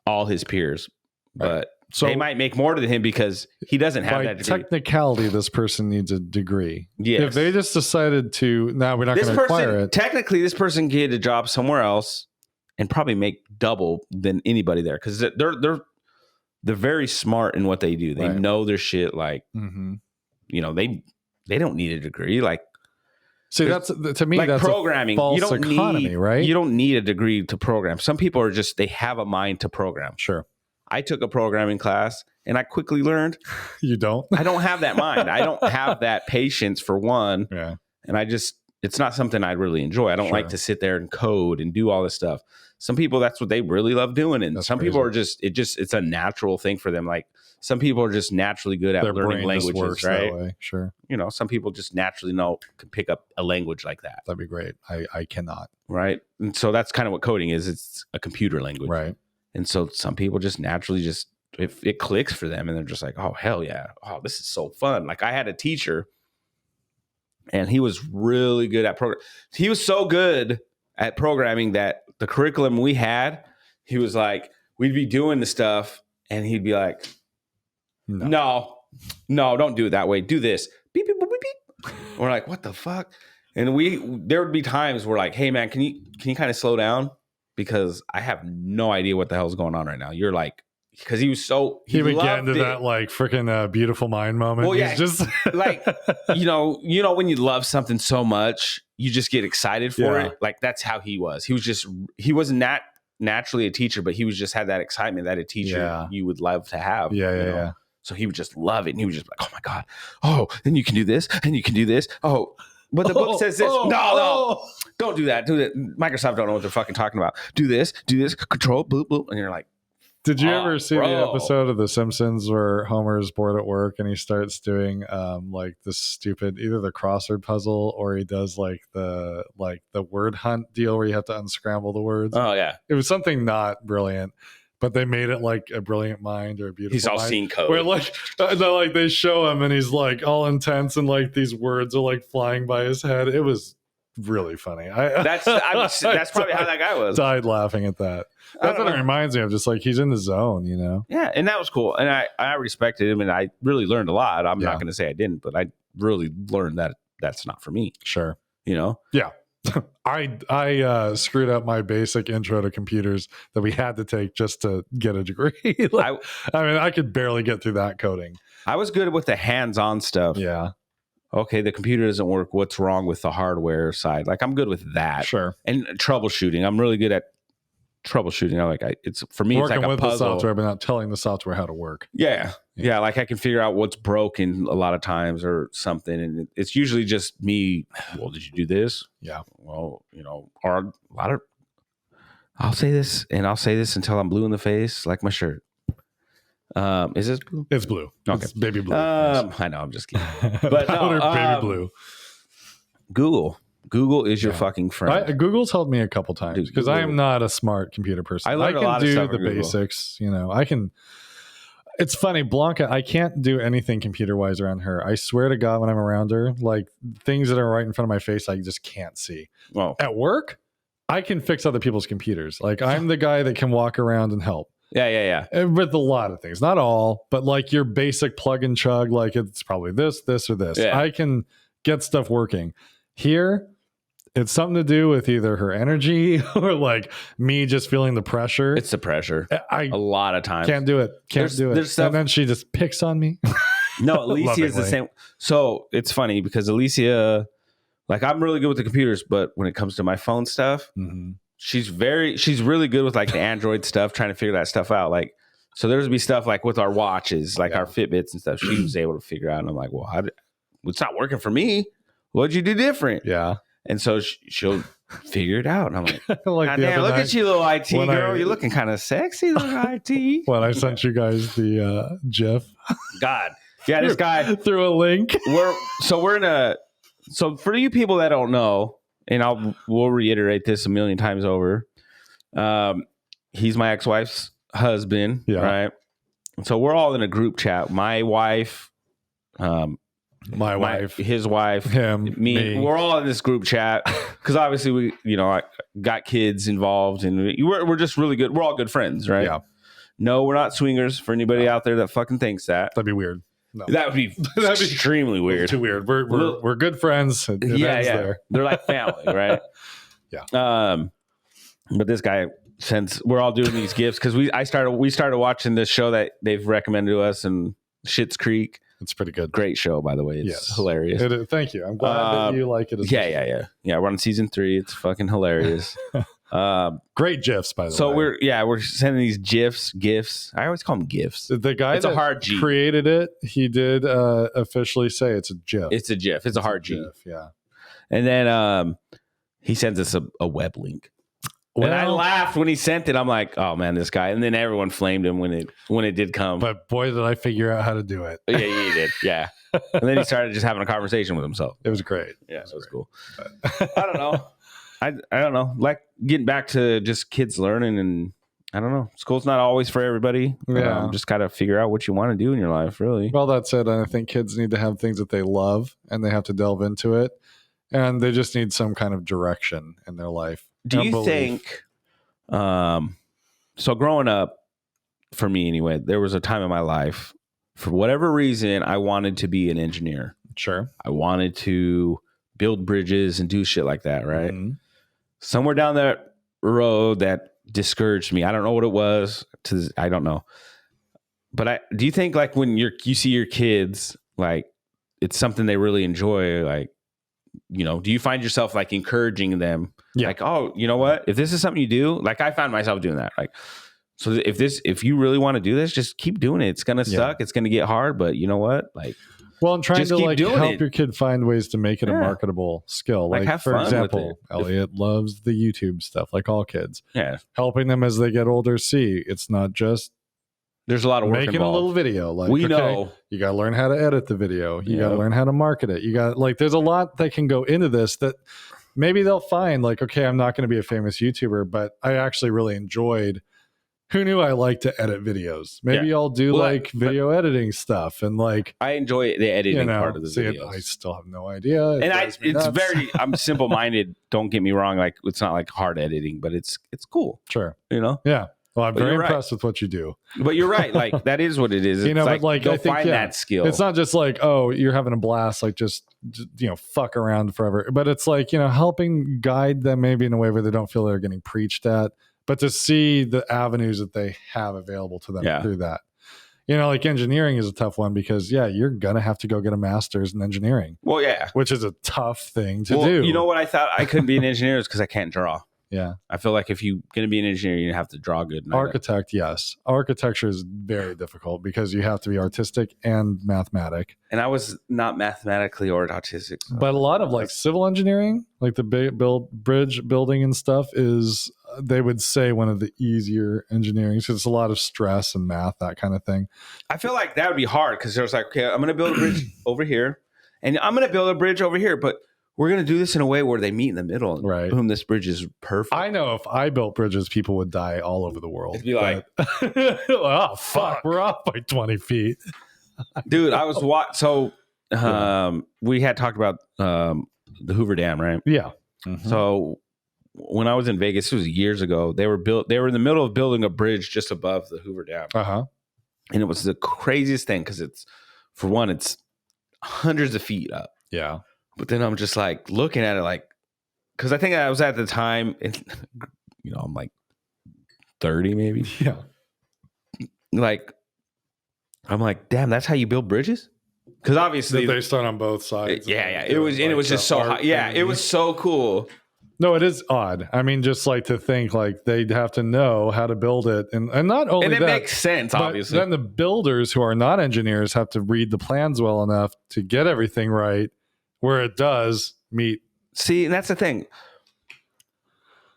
A: all his peers. Right. But so they might make more than him because he doesn't have that degree.
B: By technicality, this person needs a degree.
A: Yes.
B: If they just decided to, we're not going to acquire it.
A: Technically, this person can get a job somewhere else and probably make double than anybody there because they're very smart in what they do. They know their shit. Like, they don't need a degree. Like,
B: see, that's to me, like that's
A: programming.
B: A false economy, right?
A: You don't need a degree to program. Some people are just, they have a mind to program.
B: Sure.
A: I took a programming class and I quickly learned.
B: You don't?
A: I don't have that mind. I don't have that patience for one.
B: Yeah.
A: And it's not something I really enjoy. I don't like to sit there and code and do all this stuff. Some people, that's what they really love doing. And some people are it's a natural thing for them. Like some people are just naturally good at learning languages, right?
B: Sure.
A: Some people just naturally can pick up a language like that.
B: That'd be great. I cannot.
A: Right. And so that's kind of what coding is. It's a computer language.
B: Right.
A: And so some people just naturally if it clicks for them and they're just like, oh, hell yeah. Oh, this is so fun. Like I had a teacher and he was really good at programming. He was so good at programming that the curriculum we had, he was like, we'd be doing the stuff and he'd be like, no, don't do it that way. Do this. Beep, beep, beep, beep, beep. We're like, what the fuck? And there would be times where like, hey man, can you kind of slow down? Because I have no idea what the hell's going on right now. You're like, because he was so
B: he would get into that like freaking beautiful mind moment.
A: Well, yeah,
B: he's just
A: like when you love something so much, you just get excited for it. Like that's how he was. He wasn't that naturally a teacher, but he was just had that excitement that a teacher you would love to have.
B: Yeah.
A: So he would just love it, and he was just like, oh my god, oh, and you can do this, and you can do this, oh. But the book says this. No, don't do that. Do that. Microsoft don't know what they're fucking talking about. Do this. Control. Boop boop. And you're like,
B: did you ever see the episode of The Simpsons where Homer's bored at work and he starts doing like this stupid either the crossword puzzle or he does like the word hunt deal where you have to unscramble the words?
A: Oh yeah,
B: it was something not brilliant. But they made it like a brilliant mind or a beautiful
A: He's all
B: mind.
A: seen code.
B: Where like they show him and he's like all intense and like these words are like flying by his head. It was really funny.
A: That's probably how that guy was.
B: Died laughing at that. That's what it reminds me of. Just like he's in the zone,
A: Yeah, and that was cool. And I respected him and I really learned a lot. I'm not going to say I didn't, but I really learned that that's not for me.
B: Sure.
A: Yeah.
B: I screwed up my basic intro to computers that we had to take just to get a degree. I could barely get through that coding.
A: I was good with the hands-on stuff.
B: Yeah.
A: Okay, the computer doesn't work. What's wrong with the hardware side? Like I'm good with that.
B: Sure.
A: And troubleshooting. I'm really good at troubleshooting. It's for me.
B: Working
A: it's like
B: with
A: a puzzle.
B: The software, but not telling the software how to work.
A: Yeah. Like I can figure out what's broken a lot of times or something, and it's usually just me. Well, did you do this?
B: Yeah.
A: Well, or a lot of. I'll say this, and I'll say this until I'm blue in the face, like my shirt. Is this blue?
B: It's blue. Okay, it's baby blue.
A: I know. I'm just kidding. But no,
B: baby blue.
A: Google is your fucking friend.
B: Google's helped me a couple times because I am not a smart computer person.
A: I learned a lot of stuff
B: do the basics. I can. It's funny, Blanca, I can't do anything computer wise around her. I swear to God, when I'm around her, like things that are right in front of my face, I just can't see.
A: Well,
B: at work, I can fix other people's computers. Like I'm the guy that can walk around and help.
A: Yeah.
B: With a lot of things, not all, but like your basic plug and chug, like it's probably this, or this.
A: Yeah.
B: I can get stuff working. Here, it's something to do with either her energy or like me just feeling the pressure.
A: It's the pressure.
B: A
A: lot of times
B: can't do it.
A: There's stuff,
B: and then she just picks on me.
A: No, Alicia is the same. So it's funny because Alicia, like, I'm really good with the computers, but when it comes to my phone stuff, she's really good with like the Android stuff, trying to figure that stuff out. Like, so there's be stuff like with our watches, like our Fitbits and stuff. She was able to figure out, and I'm like, well, it's not working for me. What'd you do different?
B: Yeah.
A: And so she'll figure it out. And I'm like,
B: like
A: God damn, look at you, little IT girl. You're looking kind of sexy, little IT.
B: When I sent you guys the GIF.
A: God. Yeah, this guy.
B: Through a link.
A: So for you people that don't know, and we'll reiterate this a million times over. He's my ex-wife's husband, right? So we're all in a group chat. My wife, his wife,
B: him, me.
A: We're all in this group chat because obviously we, I got kids involved, and we're just really good. We're all good friends, right?
B: Yeah.
A: No, we're not swingers. For anybody out there that fucking thinks that,
B: that'd be weird. No.
A: That would be extremely weird.
B: Too weird. We're good friends.
A: There. They're like family, right?
B: Yeah.
A: But this guy, since we're all doing these gifts, because we started watching this show that they've recommended to us, and Schitt's Creek.
B: It's pretty good.
A: Great show, by the way. It's hilarious.
B: Thank you. I'm glad that you like it as much.
A: Yeah. We're on season 3. It's fucking hilarious.
B: Great GIFs, by the way.
A: So we're sending these gifs. I always call them gifs.
B: The guy
A: it's a hard G.
B: created it, he did officially say it's a GIF.
A: It's a GIF. It's a hard G.
B: GIF, yeah.
A: And then he sends us a web link. Well, and I laughed when he sent it. I'm like, oh man, this guy. And then everyone flamed him when it did come.
B: But boy, did I figure out how to do it.
A: Yeah, he did. Yeah. And then he started just having a conversation with himself.
B: It was great.
A: Yeah, it was cool. I don't know. I don't know. Like getting back to just kids learning, and I don't know. School's not always for everybody.
B: Yeah.
A: Just got to figure out what you want to do in your life, really.
B: Well, that's it. And I think kids need to have things that they love, and they have to delve into it. And they just need some kind of direction in their life.
A: Do you think... so growing up, for me anyway, there was a time in my life, for whatever reason, I wanted to be an engineer.
B: Sure.
A: I wanted to build bridges and do shit like that, right? Mm-hmm. Somewhere down that road that discouraged me. I don't know what it was. I don't know. But do you think like when you see your kids, like it's something they really enjoy, like, do you find yourself like encouraging them? Yeah. Like, oh, you know what? If this is something you do, like I found myself doing that. Like, so if you really want to do this, just keep doing it. It's going to suck. It's going to get hard, but you know what? Like,
B: well, I'm trying to like help your kid find ways to make it a marketable skill. Like for example, Elliot loves the YouTube stuff, like all kids.
A: Yeah.
B: Helping them as they get older see it's not just
A: there's a lot of work
B: making
A: involved.
B: A little video. Like
A: we know
B: you got to learn how to edit the video. You got to learn how to market it. You got like there's a lot that can go into this that maybe they'll find like, okay, I'm not going to be a famous YouTuber, but I actually really enjoyed. Who knew I like to edit videos? Maybe I'll do video editing stuff and like
A: I enjoy the editing part of the videos.
B: I still have no idea.
A: And I'm simple minded. Don't get me wrong. Like it's not like hard editing, but it's cool.
B: Sure.
A: Yeah.
B: Well, I'm very impressed with what you do.
A: But you're right. Like that is what it is. It's
B: but like
A: I think find that skill.
B: It's not just like, oh, you're having a blast, like just fuck around forever. But it's like, helping guide them maybe in a way where they don't feel they're getting preached at. But to see the avenues that they have available to them through that. Like engineering is a tough one because, you're going to have to go get a master's in engineering.
A: Well, yeah.
B: Which is a tough thing to do.
A: You know what I thought? I couldn't be an engineer is because I can't draw.
B: Yeah.
A: I feel like if you're going to be an engineer, you have to draw good.
B: Architect, yes. Architecture is very difficult because you have to be artistic and mathematic.
A: And I was not mathematically or autistic. So.
B: But a lot of like civil engineering, like the bridge building and stuff is, they would say one of the easier engineering. So it's a lot of stress and math, that kind of thing.
A: I feel like that would be hard because there's like, okay, I'm going to build a bridge over here and I'm going to build a bridge over here. But we're going to do this in a way where they meet in the middle.
B: Right.
A: Boom, this bridge is perfect.
B: I know if I built bridges, people would die all over the world.
A: It'd be like,
B: oh, fuck, we're off by 20 feet.
A: Dude, I was we had talked about the Hoover Dam, right?
B: Yeah.
A: Mm-hmm. So when I was in Vegas, it was years ago, they were in the middle of building a bridge just above the Hoover Dam.
B: Uh-huh.
A: And it was the craziest thing because it's hundreds of feet up.
B: Yeah.
A: But then I'm just like looking at it like, because I think I was at the time, I'm like 30 maybe.
B: Yeah.
A: Like, I'm like, damn, that's how you build bridges? Because obviously
B: they start on both sides.
A: Yeah. It was just so hot. Yeah, it was so cool.
B: No, it is odd. I mean, just like to think like they'd have to know how to build it, and not only
A: and it
B: that,
A: makes sense. Obviously,
B: then the builders who are not engineers have to read the plans well enough to get everything right, where it does meet.
A: See, and that's the thing.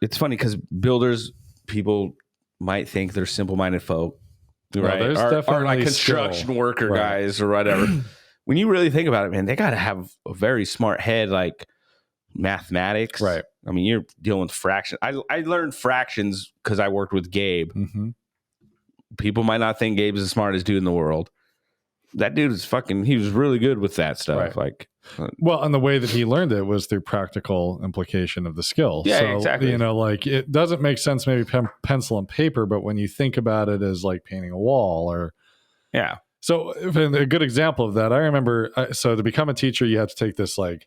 A: It's funny because builders, people might think they're simple-minded folk, right?
B: There's
A: or like construction worker guys or whatever. When you really think about it, man, they got to have a very smart head, like mathematics,
B: right?
A: I mean, you're dealing with fractions. I learned fractions because I worked with Gabe.
B: Mm-hmm.
A: People might not think Gabe's the smartest dude in the world. That dude is he was really good with that stuff.
B: Right.
A: Like,
B: well, and the way that he learned it was through practical implication of the skill.
A: Yeah,
B: so,
A: exactly.
B: Like it doesn't make sense maybe pencil and paper, but when you think about it as like painting a wall or.
A: Yeah.
B: So a good example of that, I remember, so to become a teacher, you have to take this like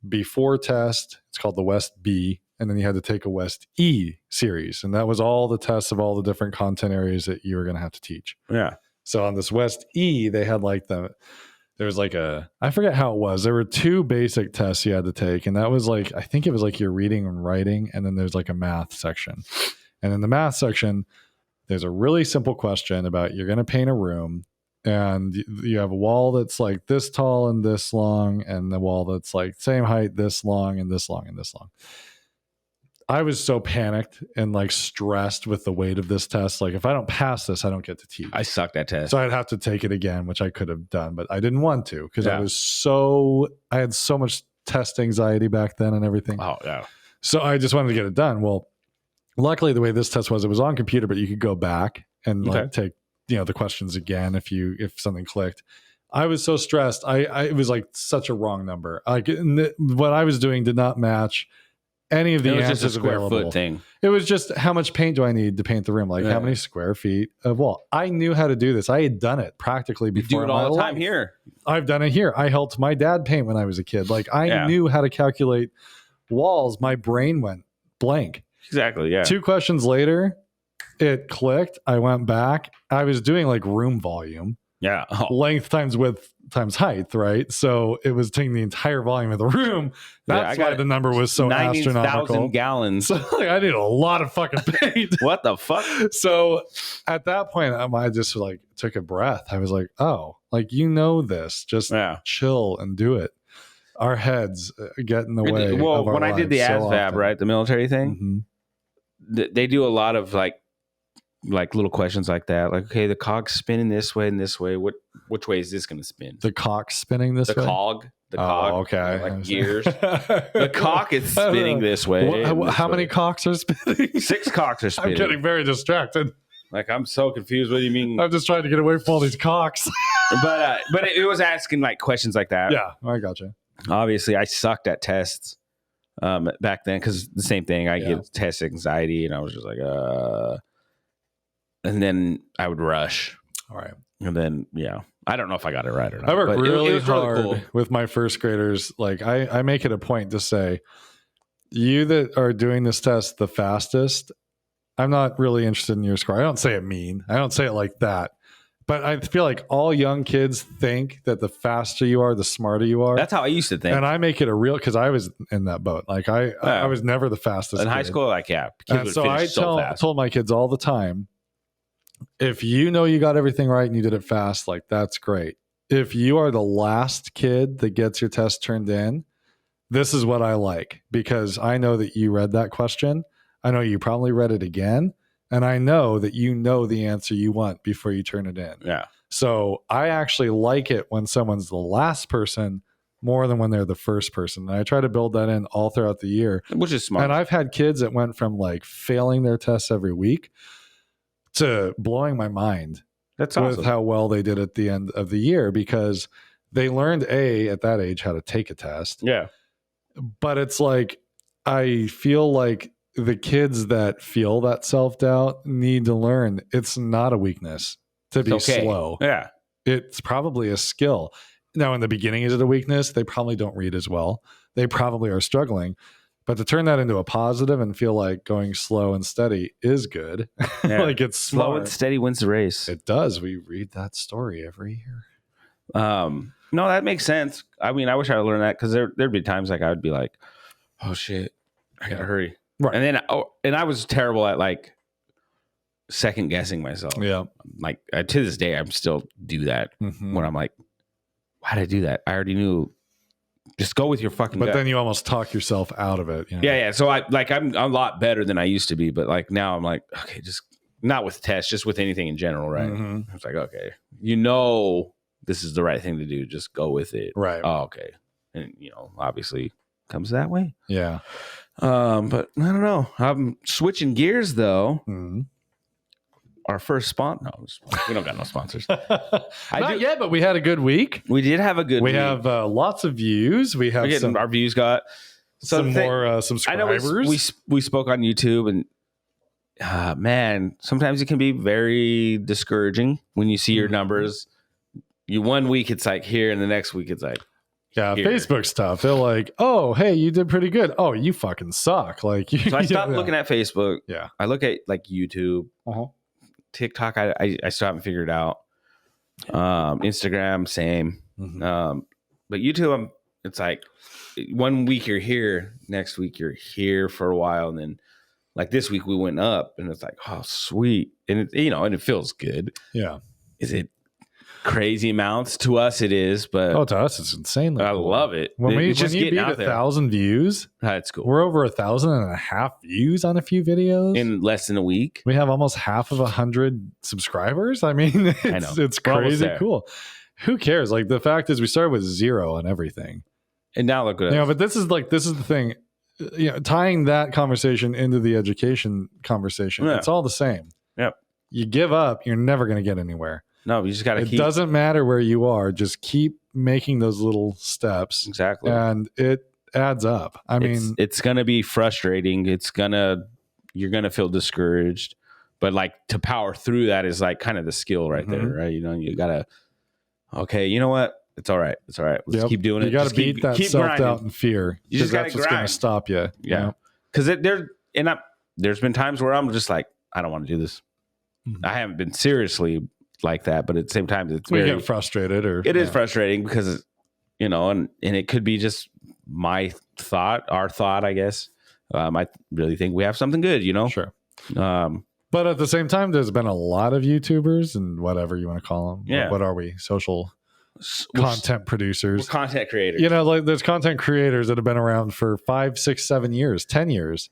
B: before test. It's called the West B. And then you had to take a West E series. And that was all the tests of all the different content areas that you were going to have to teach.
A: Yeah.
B: So on this West E, they had like there was like I forget how it was. There were 2 basic tests you had to take. And that was like, I think it was like your reading and writing. And then there's like a math section. And in the math section, there's a really simple question about you're going to paint a room. And you have a wall that's like this tall and this long, and the wall that's like same height, this long and this long and this long. I was so panicked and like stressed with the weight of this test. Like if I don't pass this, I don't get to teach.
A: I sucked at test.
B: So I'd have to take it again, which I could have done, but I didn't want to because I had so much test anxiety back then and everything.
A: Oh yeah.
B: So I just wanted to get it done. Well, luckily the way this test was, it was on computer, but you could go back and like take the questions again if something clicked. I was so stressed. It was like such a wrong number. Like what I was doing did not match any of the answers
A: just a square
B: available.
A: Foot thing.
B: It was just how much paint do I need to paint the room? Like how many square feet of wall? I knew how to do this. I had done it practically before.
A: You do it all the time here.
B: I've done it here. I helped my dad paint when I was a kid. Like I knew how to calculate walls. My brain went blank.
A: Exactly. Yeah.
B: 2 questions later, it clicked. I went back. I was doing like room volume.
A: Yeah.
B: Length times width times height, right? So it was taking the entire volume of the room. That's why the number was so 90,000 astronomical.
A: Gallons.
B: So like, I need a lot of fucking paint.
A: What the fuck?
B: So at that point, I just like took a breath. I was like, oh, like this. Just chill and do it. Our heads get in the way.
A: Well, when I did the ASVAB, right, the military thing, they do a lot of like little questions like that. Like, okay, the cog's spinning this way and this way. Which way is this going to spin?
B: The cock's spinning this way?
A: The cog.
B: Okay.
A: Like gears. The cock is spinning this way.
B: How many cocks are spinning?
A: 6 cocks are spinning.
B: I'm getting very distracted.
A: Like, I'm so confused. What do you mean?
B: I'm just trying to get away from all these cocks.
A: But it was asking like questions like that.
B: Yeah, I gotcha.
A: Obviously, I sucked at tests back then because the same thing. I get test anxiety, and I was just like, and then I would rush.
B: All right.
A: And then, I don't know if I got it right or not.
B: I work really hard
A: really cool
B: with my first graders. Like I make it a point to say, you that are doing this test the fastest, I'm not really interested in your score. I don't say it mean. I don't say it like that. But I feel like all young kids think that the faster you are, the smarter you are.
A: That's how I used to think.
B: And I make it a real, because I was in that boat. Like I was never the fastest
A: in high school. Like
B: and so I told my kids all the time, if you know you got everything right and you did it fast, like that's great. If you are the last kid that gets your test turned in, this is what I like, because I know that you read that question. I know you probably read it again. And I know that you know the answer you want before you turn it in.
A: Yeah.
B: So I actually like it when someone's the last person more than when they're the first person. And I try to build that in all throughout the year.
A: Which is smart.
B: And I've had kids that went from like failing their tests every week to blowing my mind.
A: That's awesome.
B: With how well they did at the end of the year, because they learned at that age how to take a test.
A: Yeah.
B: But it's like, I feel like the kids that feel that self-doubt need to learn it's not a weakness to be slow.
A: Yeah.
B: It's probably a skill. Now, in the beginning, is it a weakness? They probably don't read as well. They probably are struggling. But to turn that into a positive and feel like going slow and steady is good.
A: Yeah.
B: Like it's
A: slow
B: smart.
A: and steady wins the race.
B: It does. We read that story every year.
A: No, that makes sense. I mean, I wish I would learn that, because there'd be times like I would be like, oh shit, I gotta hurry.
B: Right.
A: And then I was terrible at like second guessing myself.
B: Yeah.
A: Like to this day, I'm still do that when I'm like, why did I do that? I already knew. Just go with your fucking
B: But
A: gut.
B: then you almost talk yourself out of it. You know?
A: Yeah. So I'm a lot better than I used to be, but like now I'm like, okay, just not with tests, just with anything in general, right?
B: Mm-hmm.
A: It's like, okay, this is the right thing to do. Just go with it.
B: Right.
A: Oh, okay. And obviously comes that way.
B: Yeah.
A: But I don't know. I'm switching gears though.
B: Mm-hmm.
A: Our first sponsor. No, we don't got no sponsors.
B: Not yet, but we had a good week.
A: We did have a good week.
B: We have lots of views. We have
A: our views got
B: some more subscribers.
A: I know we spoke on YouTube, and man, sometimes it can be very discouraging when you see your numbers. One week it's like here, and the next week it's like
B: here.
A: Facebook
B: stuff. They're like, oh, hey, you did pretty good. Oh, you fucking suck. Like,
A: so I stopped looking at Facebook.
B: Yeah,
A: I look at like YouTube. TikTok, I still haven't figured out. Instagram, same. But YouTube, it's like 1 week you're here, next week you're here for a while, and then like this week we went up, and it's like, oh sweet, and and it feels good.
B: Yeah,
A: is it crazy amounts? To us it is, but
B: to us it's insanely
A: cool. I love it.
B: When you beat 1,000 views,
A: that's cool.
B: We're over 1,500 views on a few videos
A: in less than a week.
B: We have almost half of 100 subscribers. I mean, it's crazy cool. Who cares? Like, the fact is we started with 0 on everything,
A: and now look at us.
B: But this is the thing, tying that conversation into the education conversation. It's all the same.
A: Yep.
B: You give up, you're never going to get anywhere.
A: No, you just got to keep.
B: It doesn't matter where you are. Just keep making those little steps.
A: Exactly.
B: And it adds up. I mean,
A: it's going to be frustrating. You're going to feel discouraged, but like to power through that is like kind of the skill right there, right? You got to, okay, you know what? It's all right. It's all right. Let's keep doing it.
B: You got to beat that self-doubt and fear.
A: You just got to
B: that's what's going to stop you.
A: Yeah. Because there's been times where I'm just like, I don't want to do this. I haven't been seriously like that, but at the same time it's
B: we get frustrated, or
A: it is frustrating because and it could be just our thought, I guess. I really think we have something good,
B: Sure. But at the same time, there's been a lot of YouTubers and whatever you want to call them.
A: Yeah.
B: What are we? Social content producers,
A: we're content creators.
B: Like there's content creators that have been around for 5, 6, 7 years, 10 years,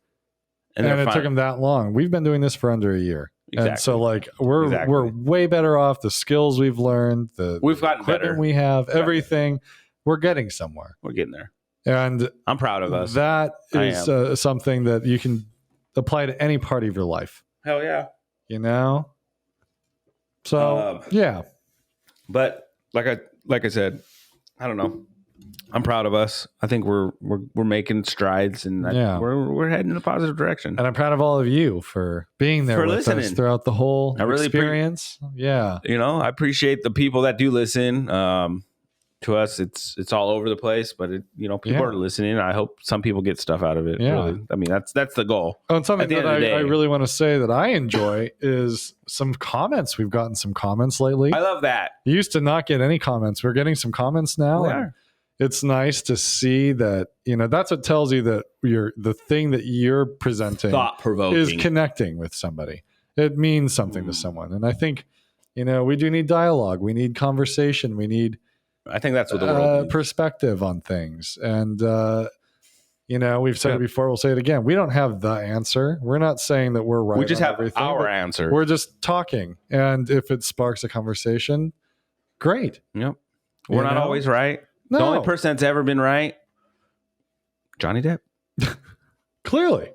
B: and it took them that long. We've been doing this for under a year. Exactly. And so like we're way better off. The skills we've learned,
A: we've gotten better.
B: We have everything. We're getting somewhere.
A: We're getting there.
B: And
A: I'm proud of us.
B: That is something that you can apply to any part of your life.
A: Hell yeah.
B: So yeah.
A: But like I said, I don't know. I'm proud of us. I think we're making strides, and we're heading in a positive direction.
B: And I'm proud of all of you for being there with us throughout the whole experience.
A: I appreciate the people that do listen. To us, it's all over the place, but people are listening. I hope some people get stuff out of it.
B: Yeah.
A: Really. I mean, that's the goal.
B: Oh, and something that I really want to say that I enjoy is some comments. We've gotten some comments lately.
A: I love that.
B: You used to not get any comments. We're getting some comments now.
A: We are.
B: It's nice to see that, that's what tells you that the thing that you're presenting
A: thought-provoking
B: is connecting with somebody. It means something to someone. And I think, we do need dialogue. We need conversation. We need,
A: I think that's what the world needs.
B: Perspective on things. And, we've said it before. We'll say it again. We don't have the answer. We're not saying that we're right.
A: We just have
B: everything,
A: our answer.
B: We're just talking. And if it sparks a conversation, great.
A: Yep. We're not always right.
B: No.
A: The only person that's ever been right, Johnny Depp.
B: Clearly.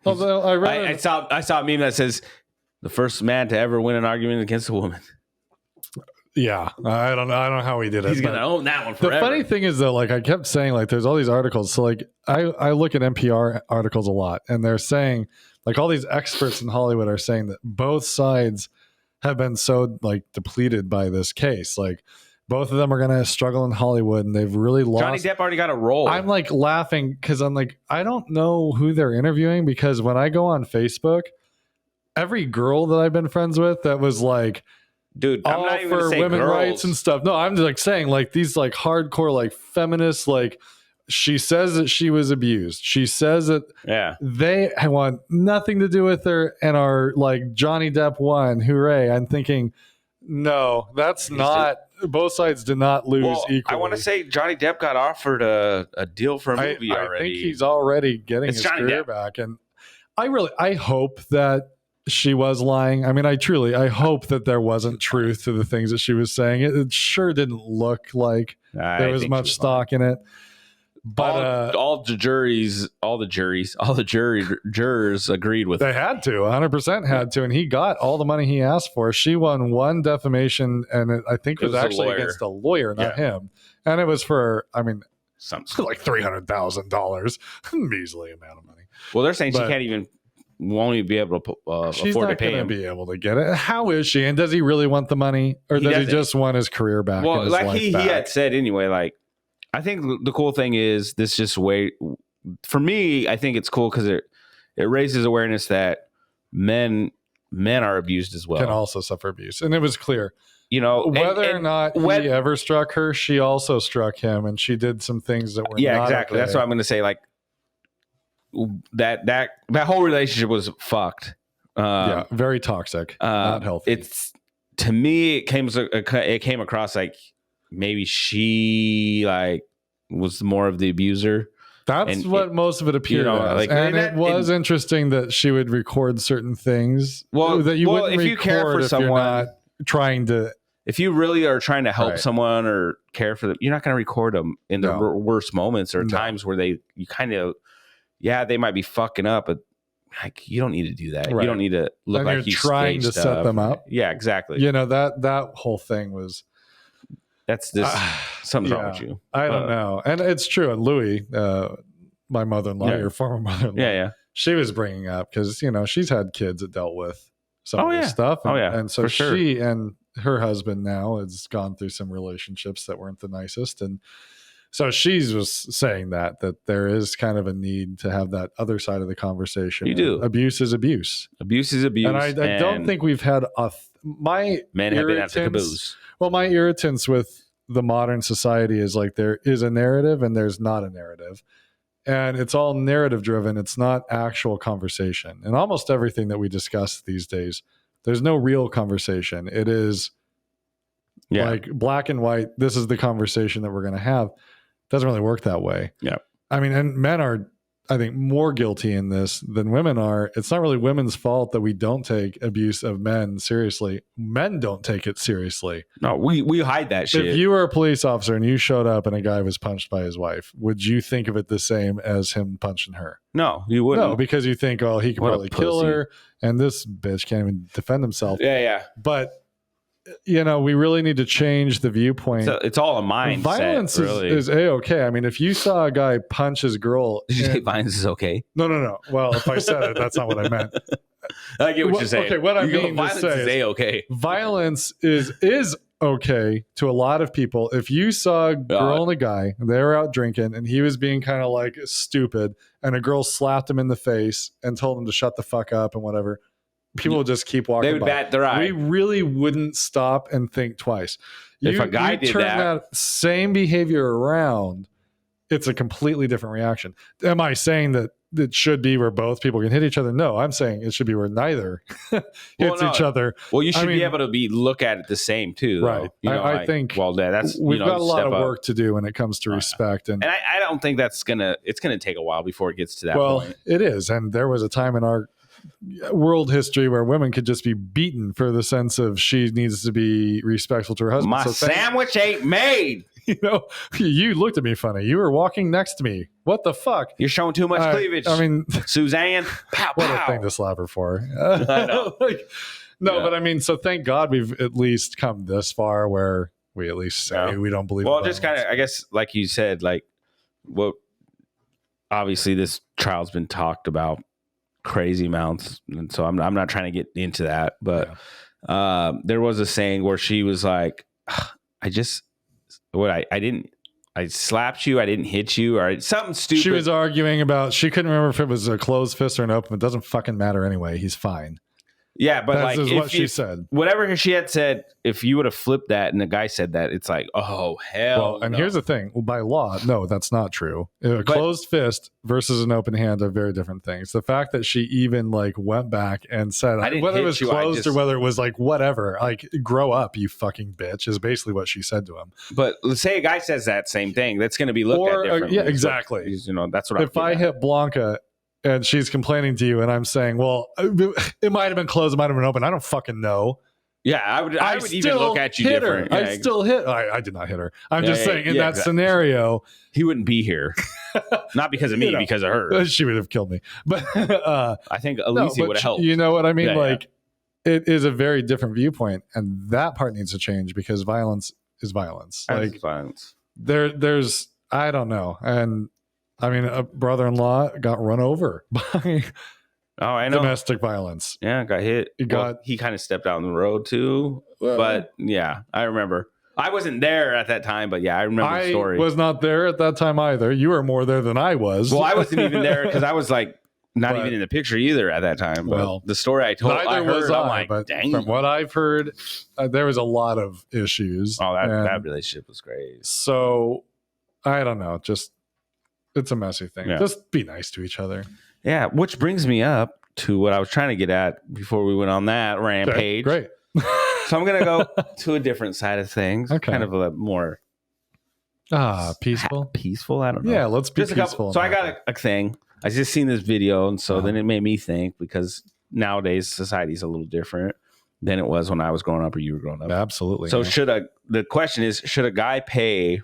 B: Although
A: I saw a meme that says the first man to ever win an argument against a woman.
B: Yeah, I don't know how he did it.
A: He's gonna own that one forever.
B: The funny thing is, though, like I kept saying, like there's all these articles. So like I look at NPR articles a lot, and they're saying like all these experts in Hollywood are saying that both sides have been so like depleted by this case. Like Both of them are going to struggle in Hollywood, and they've really lost.
A: Johnny Depp already got a role.
B: I'm like laughing because I'm like, I don't know who they're interviewing, because when I go on Facebook, every girl that I've been friends with that was like,
A: dude, I'm not even
B: for women
A: girls.
B: rights and stuff. No, I'm just like saying like these like hardcore like feminists, like she says that she was abused. She says that they want nothing to do with her and are like Johnny Depp won. Hooray. I'm thinking, no, that's not. Both sides did not lose equally.
A: I want to say Johnny Depp got offered a deal for a movie already.
B: I think he's already getting his career back. And I hope that she was lying. I mean, I hope that there wasn't truth to the things that she was saying. It sure didn't look like there was much stock in it. But
A: all the jurors agreed with.
B: They had to, 100% had to, and he got all the money he asked for. She won one defamation, and I think it was actually against a lawyer, not him. And it was for, I mean, something like $300,000, measly amount of money.
A: Well, they're saying she won't even be able to afford to pay him.
B: Be able to get it. How is she? And does he really want the money, or does he just want his career back?
A: Well, like he had said anyway, like. I think the cool thing is this just for me, I think it's cool because it raises awareness that men are abused as well.
B: Can also suffer abuse. And it was clear.
A: Whether
B: or not he ever struck her, she also struck him, and she did some things that were not
A: exactly. Okay. That's what I'm going to say. Like that whole relationship was fucked.
B: Very toxic, not healthy.
A: To me, it came across like maybe she like was more of the abuser.
B: That's what most of it appeared as. Like, and it was interesting that she would record certain things that you wouldn't
A: if
B: record
A: you care for someone,
B: you're not trying to.
A: If you really are trying to help someone or care for them, you're not going to record them in the worst moments or times where they might be fucking up, but like you don't need to do that. Right. You don't need to look like you're
B: trying to set them up.
A: Yeah, exactly.
B: That whole thing was.
A: That's something's wrong with you.
B: I don't know. And it's true. And Louie, my mother-in-law, your former mother-in-law, she was bringing up because, she's had kids that dealt with some of this stuff. And, and so she and her husband now has gone through some relationships that weren't the nicest. And so she was saying that there is kind of a need to have that other side of the conversation.
A: You do.
B: Abuse is abuse.
A: Abuse is abuse.
B: And I don't think we've had my
A: men have been at the caboose.
B: Well, my irritants with the modern society is like there is a narrative and there's not a narrative. And it's all narrative driven. It's not actual conversation. And almost everything that we discuss these days, there's no real conversation. It is like black and white. This is the conversation that we're going to have. It doesn't really work that way.
A: Yeah.
B: I mean, and men are, I think, more guilty in this than women are. It's not really women's fault that we don't take abuse of men seriously. Men don't take it seriously.
A: No, we hide that shit.
B: If you were a police officer and you showed up and a guy was punched by his wife, would you think of it the same as him punching her?
A: No, you wouldn't.
B: No, because you think, oh, he could probably kill her, and this bitch can't even defend himself.
A: Yeah.
B: But we really need to change the viewpoint.
A: It's all a mindset.
B: Violence
A: really.
B: is A-okay. I mean, if you saw a guy punch his girl...
A: Did you say violence is okay?
B: No. Well, if I said it, that's not what I meant.
A: I get what you're saying.
B: Okay, what I mean
A: to say is
B: A-okay. Violence is okay to a lot of people. If you saw a girl and a guy, they were out drinking, and he was being kind of like stupid, and a girl slapped him in the face and told him to shut the fuck up and whatever... People would just keep walking.
A: They would bat their eye.
B: We really wouldn't stop and think twice.
A: If a guy did
B: turn that same behavior around, it's a completely different reaction. Am I saying that it should be where both people can hit each other? No, I'm saying it should be where neither hits each other.
A: Well, you should be able to look at it the same too, though.
B: Right? I think.
A: Well, that's
B: we've got a lot of work to do when it comes to respect,
A: and I don't think it's gonna take a while before it gets to that point.
B: Well, it is, and there was a time in our world history where women could just be beaten for the sense of she needs to be respectful to her husband.
A: My sandwich ain't made.
B: You looked at me funny. You were walking next to me. What the fuck?
A: You're showing too much cleavage.
B: I mean,
A: Suzanne, pow,
B: what a thing to slap her for.
A: I know.
B: But I mean, so thank God we've at least come this far where we at least say we don't believe.
A: Well, just kind of, I guess, like you said, obviously this trial's been talked about crazy amounts, and so I'm not trying to get into that, but there was a saying where she was like, what I slapped you, I didn't hit you, or something stupid.
B: She was arguing about, she couldn't remember if it was a closed fist or an open. It doesn't fucking matter anyway. He's fine.
A: Yeah, but
B: that is what she
A: said. Whatever she had said, if you would have flipped that and the guy said that, it's like, oh, hell.
B: Well, and here's the thing. Well, by law, no, that's not true. A closed fist versus an open hand are very different things. The fact that she even like went back and said, whether it was closed or whether it was like whatever, like grow up, you fucking bitch, is basically what she said to him.
A: But let's say a guy says that same thing. That's going to be looked at differently.
B: Yeah, exactly.
A: That's what
B: if I hit Blanca and she's complaining to you and I'm saying, well, it might have been closed, it might have been open, I don't fucking know.
A: Yeah, I would even look at you different.
B: Yeah, I still hit. I did not hit her. I'm just saying in that scenario,
A: he wouldn't be here. Not because of me, because of her.
B: She would have killed me. But
A: I think Alicia would have helped.
B: You know what I mean? It is a very different viewpoint, and that part needs to change because violence is violence.
A: Like violence.
B: There's I don't know, and I mean, a brother-in-law got run over by domestic violence.
A: Yeah, got hit. He kind of stepped out on the road too. But yeah, I remember. I wasn't there at that time, but yeah, I remember the story.
B: I was not there at that time either. You were more there than I was.
A: Well, I wasn't even there because I was like not even in the picture either at that time. Well, the story I told, I'm like,
B: but
A: dang.
B: From what I've heard, there was a lot of issues.
A: Oh, that relationship was great.
B: So I don't know. Just it's a messy thing. Yeah. Just be nice to each other.
A: Yeah, which brings me up to what I was trying to get at before we went on that rampage.
B: Okay, great.
A: So I'm going to go to a different side of things. Okay. Kind of a more
B: peaceful.
A: Peaceful, I don't know.
B: Yeah, let's be peaceful.
A: So I got a thing. I just seen this video, and so then it made me think, because nowadays society's a little different than it was when I was growing up or you were growing up.
B: Absolutely.
A: So the question is, should a guy pay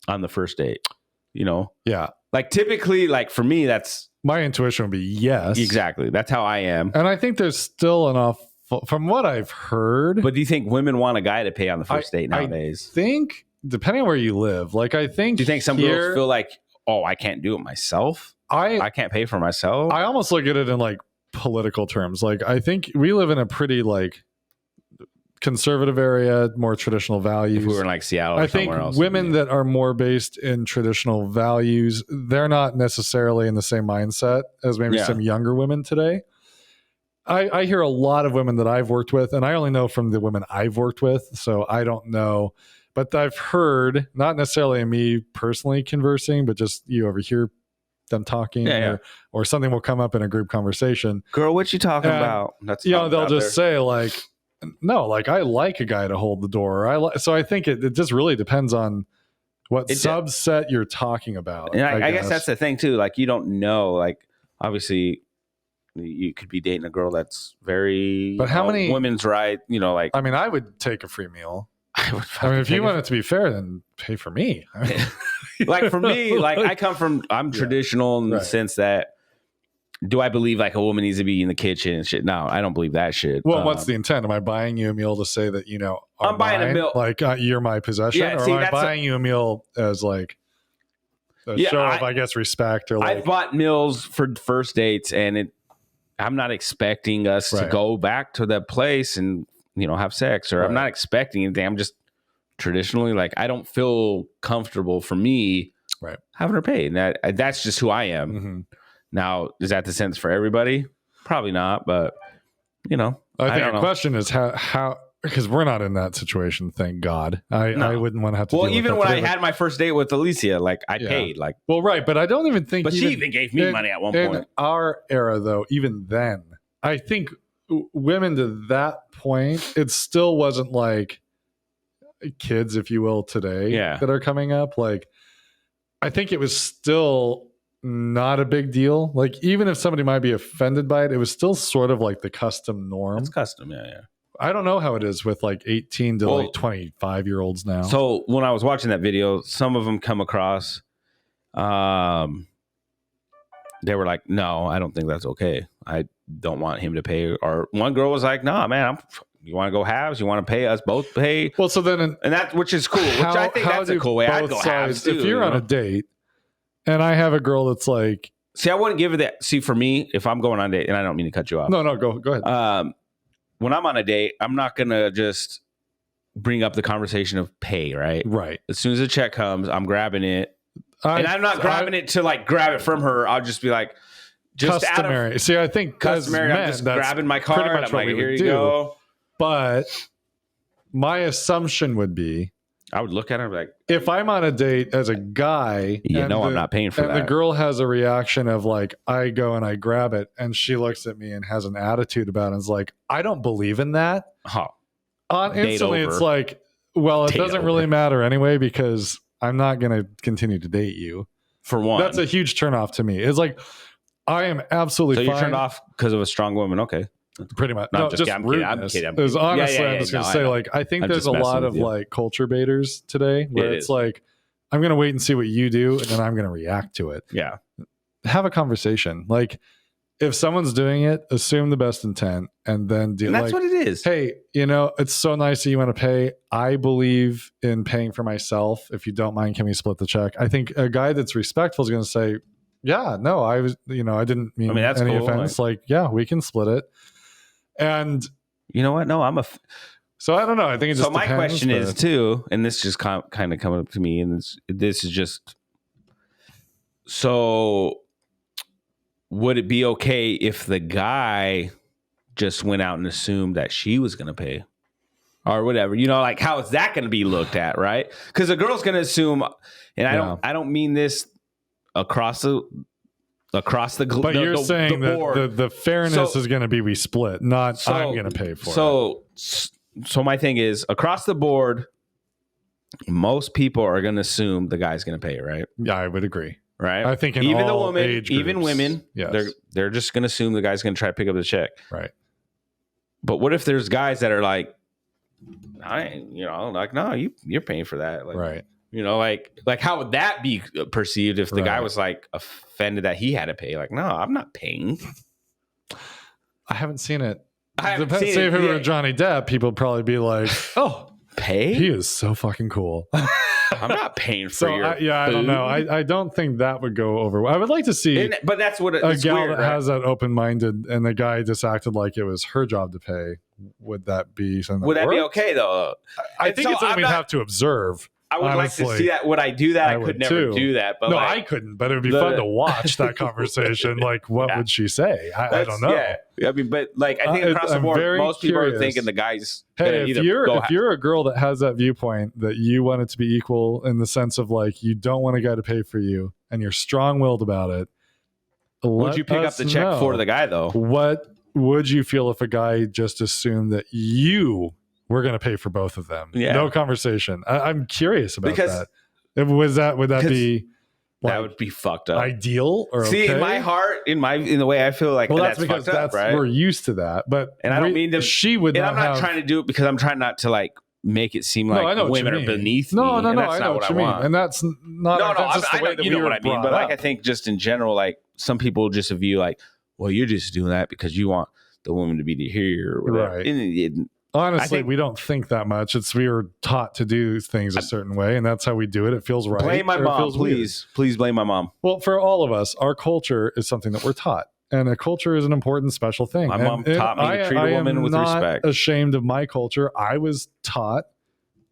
A: on the first date? You know?
B: Yeah.
A: Like typically, like for me, that's
B: my intuition would be yes.
A: Exactly. That's how I am.
B: And I think there's still enough from what I've heard.
A: But do you think women want a guy to pay on the first date nowadays?
B: I think depending on where you live, like I think.
A: Do you think some girls feel like, oh, I can't do it myself? I can't pay for myself.
B: I almost look at it in like political terms. Like I think we live in a pretty like conservative area, more traditional values.
A: If we were in like Seattle or
B: I think
A: somewhere else,
B: women that are more based in traditional values, they're not necessarily in the same mindset as maybe some younger women today. I hear a lot of women that I've worked with, and I only know from the women I've worked with, so I don't know. But I've heard, not necessarily me personally conversing, but just you overhear them talking, or something will come up in a group conversation.
A: Girl, what you talking about?
B: That's they'll just say like, no, like I like a guy to hold the door. So I think it just really depends on what subset you're talking about.
A: And I guess that's the thing too. Like you don't know. Like obviously, you could be dating a girl that's very.
B: But how many
A: women's right? You know, like
B: I mean, I would take a free meal. I mean, if you want it to be fair, then pay for me.
A: Like for me, like I'm traditional in the sense that. Do I believe like a woman needs to be in the kitchen and shit? No, I don't believe that shit.
B: Well, what's the intent? Am I buying you a meal to say that,
A: I'm buying a meal
B: like you're my possession? Or am I buying you a meal as like a show of, I guess, respect? Or like,
A: I've bought meals for first dates, and I'm not expecting us to go back to that place and, have sex, or I'm not expecting anything. I'm just traditionally like, I don't feel comfortable for me having her pay. And that's just who I am. Mm-hmm. Now, is that the sense for everybody? Probably not, but I think
B: the question is how because we're not in that situation, thank God. I wouldn't want to have to.
A: Well, even when I had my first date with Alicia, like I paid, like
B: but I don't even think.
A: But she even gave me money at one point.
B: In our era, though, even then, I think women to that point, it still wasn't like kids, if you will, today that are coming up. Like, I think it was still not a big deal. Like even if somebody might be offended by it, it was still sort of like the custom norm.
A: It's custom, yeah.
B: I don't know how it is with like 18 to like 25-year-olds now.
A: So when I was watching that video, some of them come across, they were like, "No, I don't think that's okay. I don't want him to pay." Or one girl was like, "No, man, you want to go halves? You want to pay us both pay?"
B: Well, so then,
A: and that which is cool. Which I think that's a cool way. I'd go halves too.
B: If you're on a date. And I have a girl that's like...
A: See, I wouldn't give it that... See, for me, if I'm going on a date, and I don't mean to cut you off.
B: No, go ahead.
A: When I'm on a date, I'm not going to just bring up the conversation of pay, right?
B: Right.
A: As soon as the check comes, I'm grabbing it. And I'm not grabbing it to like grab it from her. I'll just be like, just
B: customary. See, I think
A: customary.
B: Men,
A: I'm just grabbing my card. I'm like, here you go.
B: But my assumption would be,
A: I would look at her like,
B: if I'm on a date as a guy,
A: I'm not paying for that.
B: And the girl has a reaction of like, I go and I grab it, and she looks at me and has an attitude about it and is like, I don't believe in that. Instantly, it's like, well, it doesn't really matter anyway, because I'm not going to continue to date you.
A: For one,
B: that's a huge turnoff to me. It's like, I am absolutely
A: fine. So you're turned off because of a strong woman. Okay.
B: Pretty much.
A: No, just rudeness. I'm kidding.
B: Honestly, I'm just going to say, like, I think there's a lot of like culture baiters today where it's like, I'm going to wait and see what you do, and then I'm going to react to it.
A: Yeah.
B: Have a conversation. Like, if someone's doing it, assume the best intent, and then do.
A: And that's what it is.
B: Hey, it's so nice that you want to pay. I believe in paying for myself. If you don't mind, can we split the check? I think a guy that's respectful is going to say, yeah, no, I was, I didn't mean
A: that's
B: any
A: cool.
B: offense. Like, yeah, we can split it. And
A: you know what? No,
B: so I don't know. I think it just
A: my question is too, and this just kind of coming up to me, and this is just, so would it be okay if the guy just went out and assumed that she was going to pay or whatever, like how is that going to be looked at? Right. Cause the girl's going to assume, and I don't mean this across the
B: but you're saying that the fairness is going to be we split, not I'm going to pay for it.
A: So my thing is, across the board, most people are going to assume the guy's going to pay, right?
B: Yeah, I would agree.
A: Right.
B: I think
A: even
B: all
A: the woman,
B: age groups,
A: even women,
B: yes.
A: they're just going to assume the guy's going to try to pick up the check.
B: Right.
A: But what if there's guys that are like, no, you're paying for that. Like,
B: right.
A: Like how would that be perceived if the guy was like offended that he had to pay? Like, no, I'm not paying.
B: I haven't seen it.
A: If
B: it were Johnny Depp, people would probably be like, oh,
A: pay?
B: He is so fucking cool.
A: I'm not paying for your food.
B: I don't know. I don't think that would go over. I would like to see,
A: but that's what
B: a gal that has that open-minded, and the guy just acted like it was her job to pay. Would that be something?
A: Would that be okay though?
B: I think it's something we'd have to observe.
A: I would like to see that. Would I do that? I could never do that. But
B: no, I couldn't. But it would be fun to watch that conversation. Like, what would she say? I don't know.
A: Yeah. I mean, but like, I think across the board, most people are thinking the guy's.
B: Hey, if you're a girl that has that viewpoint that you want it to be equal in the sense of like you don't want a guy to pay for you and you're strong-willed about it,
A: would you pick up the check for the guy though?
B: What would you feel if a guy just assumed that we're going to pay for both of them?
A: Yeah.
B: No conversation. I'm curious about that. Would that be
A: like, that would be fucked up.
B: Ideal or
A: see
B: okay?
A: In my heart, in the way I feel like
B: that's because
A: fucked up, right?
B: We're used to that. But
A: and I don't mean to.
B: She would.
A: And I'm not trying to do it because I'm trying not to like make it seem like women are beneath me.
B: No,
A: that's
B: I know what you mean. And that's not.
A: You know what I mean. But like, I think just in general, like some people just view like, well, you're just doing that because you want the woman to be here or whatever.
B: Right. Honestly, we don't think that much. We were taught to do things a certain way, and that's how we do it. It feels right.
A: Blame my mom, please. Weird. Please blame my mom.
B: Well, for all of us, our culture is something that we're taught, and a culture is an important, special thing.
A: My mom taught me to treat a woman with respect.
B: I'm not ashamed of my culture. I was taught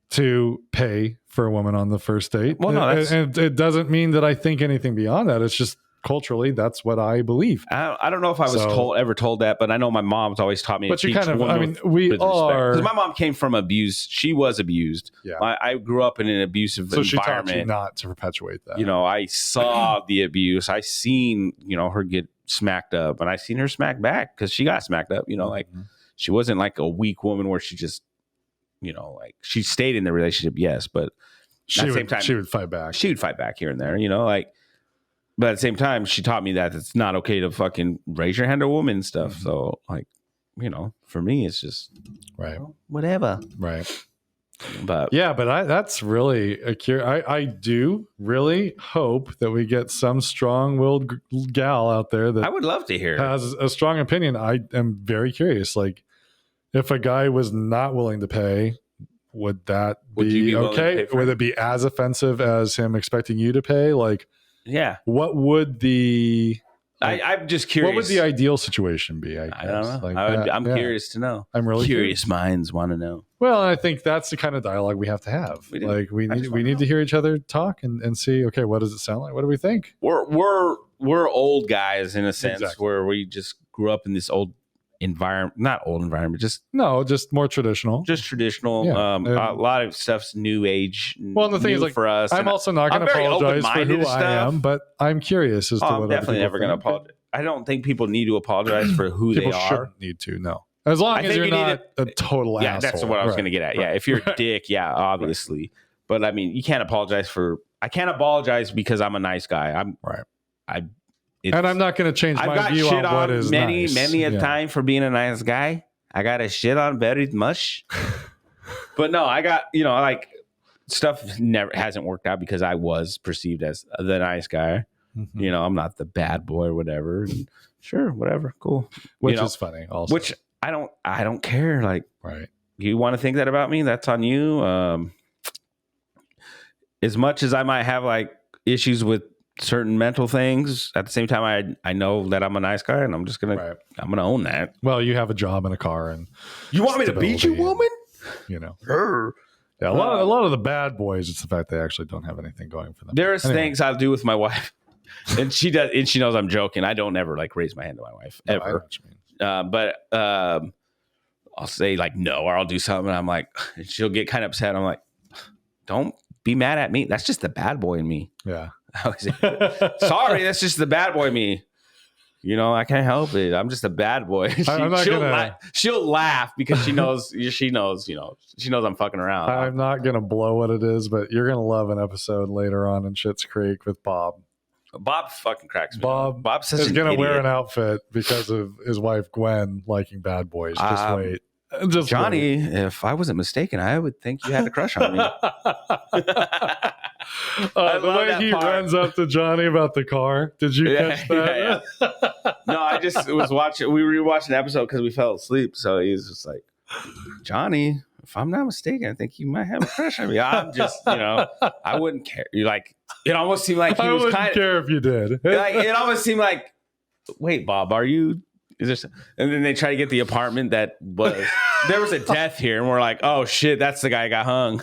B: to pay for a woman on the first date.
A: Well, no,
B: and it doesn't mean that I think anything beyond that. It's just culturally, that's what I believe.
A: I don't know if I was ever told that, but I know my mom's always taught me.
B: But you kind of, we are,
A: because my mom came from abuse. She was abused.
B: Yeah,
A: I grew up in an abusive environment.
B: She taught you not to perpetuate that.
A: I saw the abuse. I seen her get smacked up, and I seen her smack back because she got smacked up. Like she wasn't like a weak woman where she just, like she stayed in the relationship. Yes, but
B: at the same time, she would fight back.
A: She would fight back here and there. Like. But at the same time, she taught me that it's not okay to fucking raise your hand to a woman and stuff. Mm-hmm. So, like, for me, it's just whatever.
B: Right.
A: But
B: yeah, but that's really a cure. I do really hope that we get some strong-willed gal out there that
A: I would love to hear
B: has a strong opinion. I am very curious. Like, if a guy was not willing to pay, would that be okay? Would it be as offensive as him expecting you to pay? Like.
A: Yeah.
B: What would the
A: I'm just curious.
B: What would the ideal situation be?
A: I don't know. I'm curious to know.
B: I'm really
A: curious. Minds want to know.
B: Well, I think that's the kind of dialogue we have to have. We need to hear each other talk and see. Okay, what does it sound like? What do we think?
A: We're old guys in a sense where we just grew up in this old environment, not old environment, just
B: more traditional.
A: Just traditional. Yeah. A lot of stuff's new age.
B: Well, and the thing is, like,
A: for us,
B: I'm also not going to apologize for who I am, but I'm curious as to what
A: I'm definitely never going to apologize. I don't think people need to apologize for who they are. People
B: shouldn't need to. No, as long as you're not a total asshole.
A: Yeah, that's what I was going to get at. Right. Yeah, if you're a dick, yeah, obviously. Right. But I mean, you can't apologize for. I can't apologize because I'm a nice guy. I'm right.
B: And I'm not going to change my view on what is nice.
A: Many a time for being a nice guy. I got a shit on very much. But no, I got, like, stuff hasn't worked out because I was perceived as the nice guy. Mm-hmm. I'm not the bad boy or whatever. And sure, whatever, cool.
B: Which is funny also.
A: Which I don't care. Like,
B: right.
A: You want to think that about me? That's on you. As much as I might have, like, issues with certain mental things, at the same time I know that I'm a nice guy, and I'm just gonna own that.
B: Well, you have a job and a car, and
A: you want me to beat you, woman?
B: Yeah, a lot of the bad boys, it's the fact they actually don't have anything going for them.
A: There's things I'll do with my wife, and she does, and she knows I'm joking. I don't ever like raise my hand to my wife ever. I know what you mean. But I'll say like no, or I'll do something, and I'm like, and she'll get kind of upset. I'm like, don't be mad at me. That's just the bad boy in me.
B: Yeah.
A: Sorry, that's just the bad boy me. I can't help it. I'm just a bad boy. She'll laugh because she knows I'm fucking around.
B: I'm not gonna blow what it is, but you're gonna love an episode later on in Schitt's Creek with Bob.
A: Bob fucking cracks me.
B: Bob is gonna wear an outfit because of his wife Gwen liking bad boys. Just wait.
A: Johnny, if I wasn't mistaken, I would think you had a crush on me.
B: The way he runs up to Johnny about the car. Did you catch that?
A: Yeah. No, I just was watching. We rewatched an episode because we fell asleep. So he was just like, Johnny, if I'm not mistaken, I think you might have a crush on me. I'm just, I wouldn't care. You're like, it almost seemed like he was kind of. I wouldn't
B: care if you did.
A: Like, it almost seemed like, wait, Bob, are you? Is there? And then they try to get the apartment that was. There was a death here, and we're like, oh shit, that's the guy who got hung.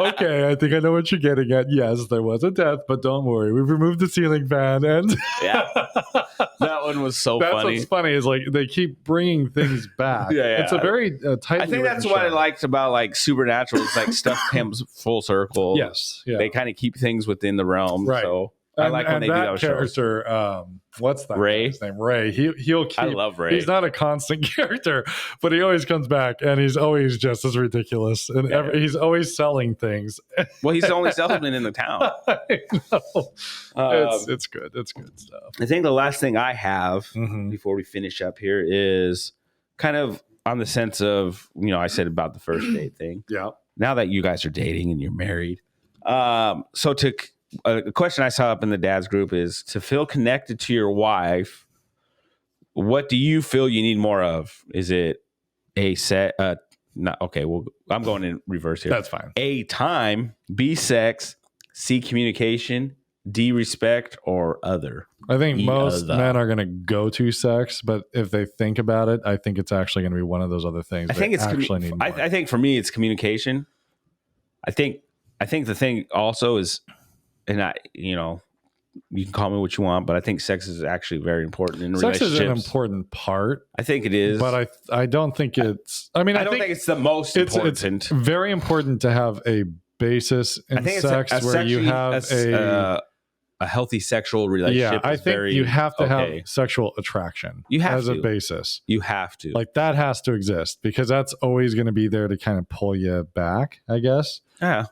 B: Okay, I think I know what you're getting at. Yes, there was a death, but don't worry, we've removed the ceiling fan, and
A: yeah, that one was so funny.
B: That's what's funny is like they keep bringing things back. Yeah. It's a very tight.
A: I think that's what I liked about like Supernatural. It's like stuff comes full circle.
B: Yes,
A: they kind of keep things within the realm.
B: Right.
A: So I like when they do that
B: character. What's that
A: Ray?
B: His name Ray. He'll keep.
A: I love Ray.
B: He's not a constant character, but he always comes back, and he's always just as ridiculous, and he's always selling things.
A: Well, he's the only salesman in the town.
B: I know. It's good. It's good stuff.
A: I think the last thing I have before we finish up here is kind of on the sense of I said about the first date thing.
B: Yeah.
A: Now that you guys are dating and you're married, so to. A question I saw up in the dad's group is to feel connected to your wife. What do you feel you need more of? Is it a set? Not okay. Well, I'm going in reverse here.
B: That's fine.
A: A, time. B, sex. C, communication. D, respect, or other.
B: I think most men are going to go to sex, but if they think about it, I think it's actually going to be one of those other things.
A: I think it's actually need more. I think for me, it's communication. I think the thing also is. And you can call me what you want, but I think sex is actually very important in relationships.
B: Sex is an important part.
A: I think it is.
B: But I don't think it's... I mean, I don't think
A: it's the most important.
B: It's very important to have a basis in sex where you have
A: a healthy sexual relationship.
B: Yeah, I think you have to have sexual attraction as a basis.
A: You have to.
B: Like, that has to exist because that's always going to be there to kind of pull you back, I guess.
A: Yeah.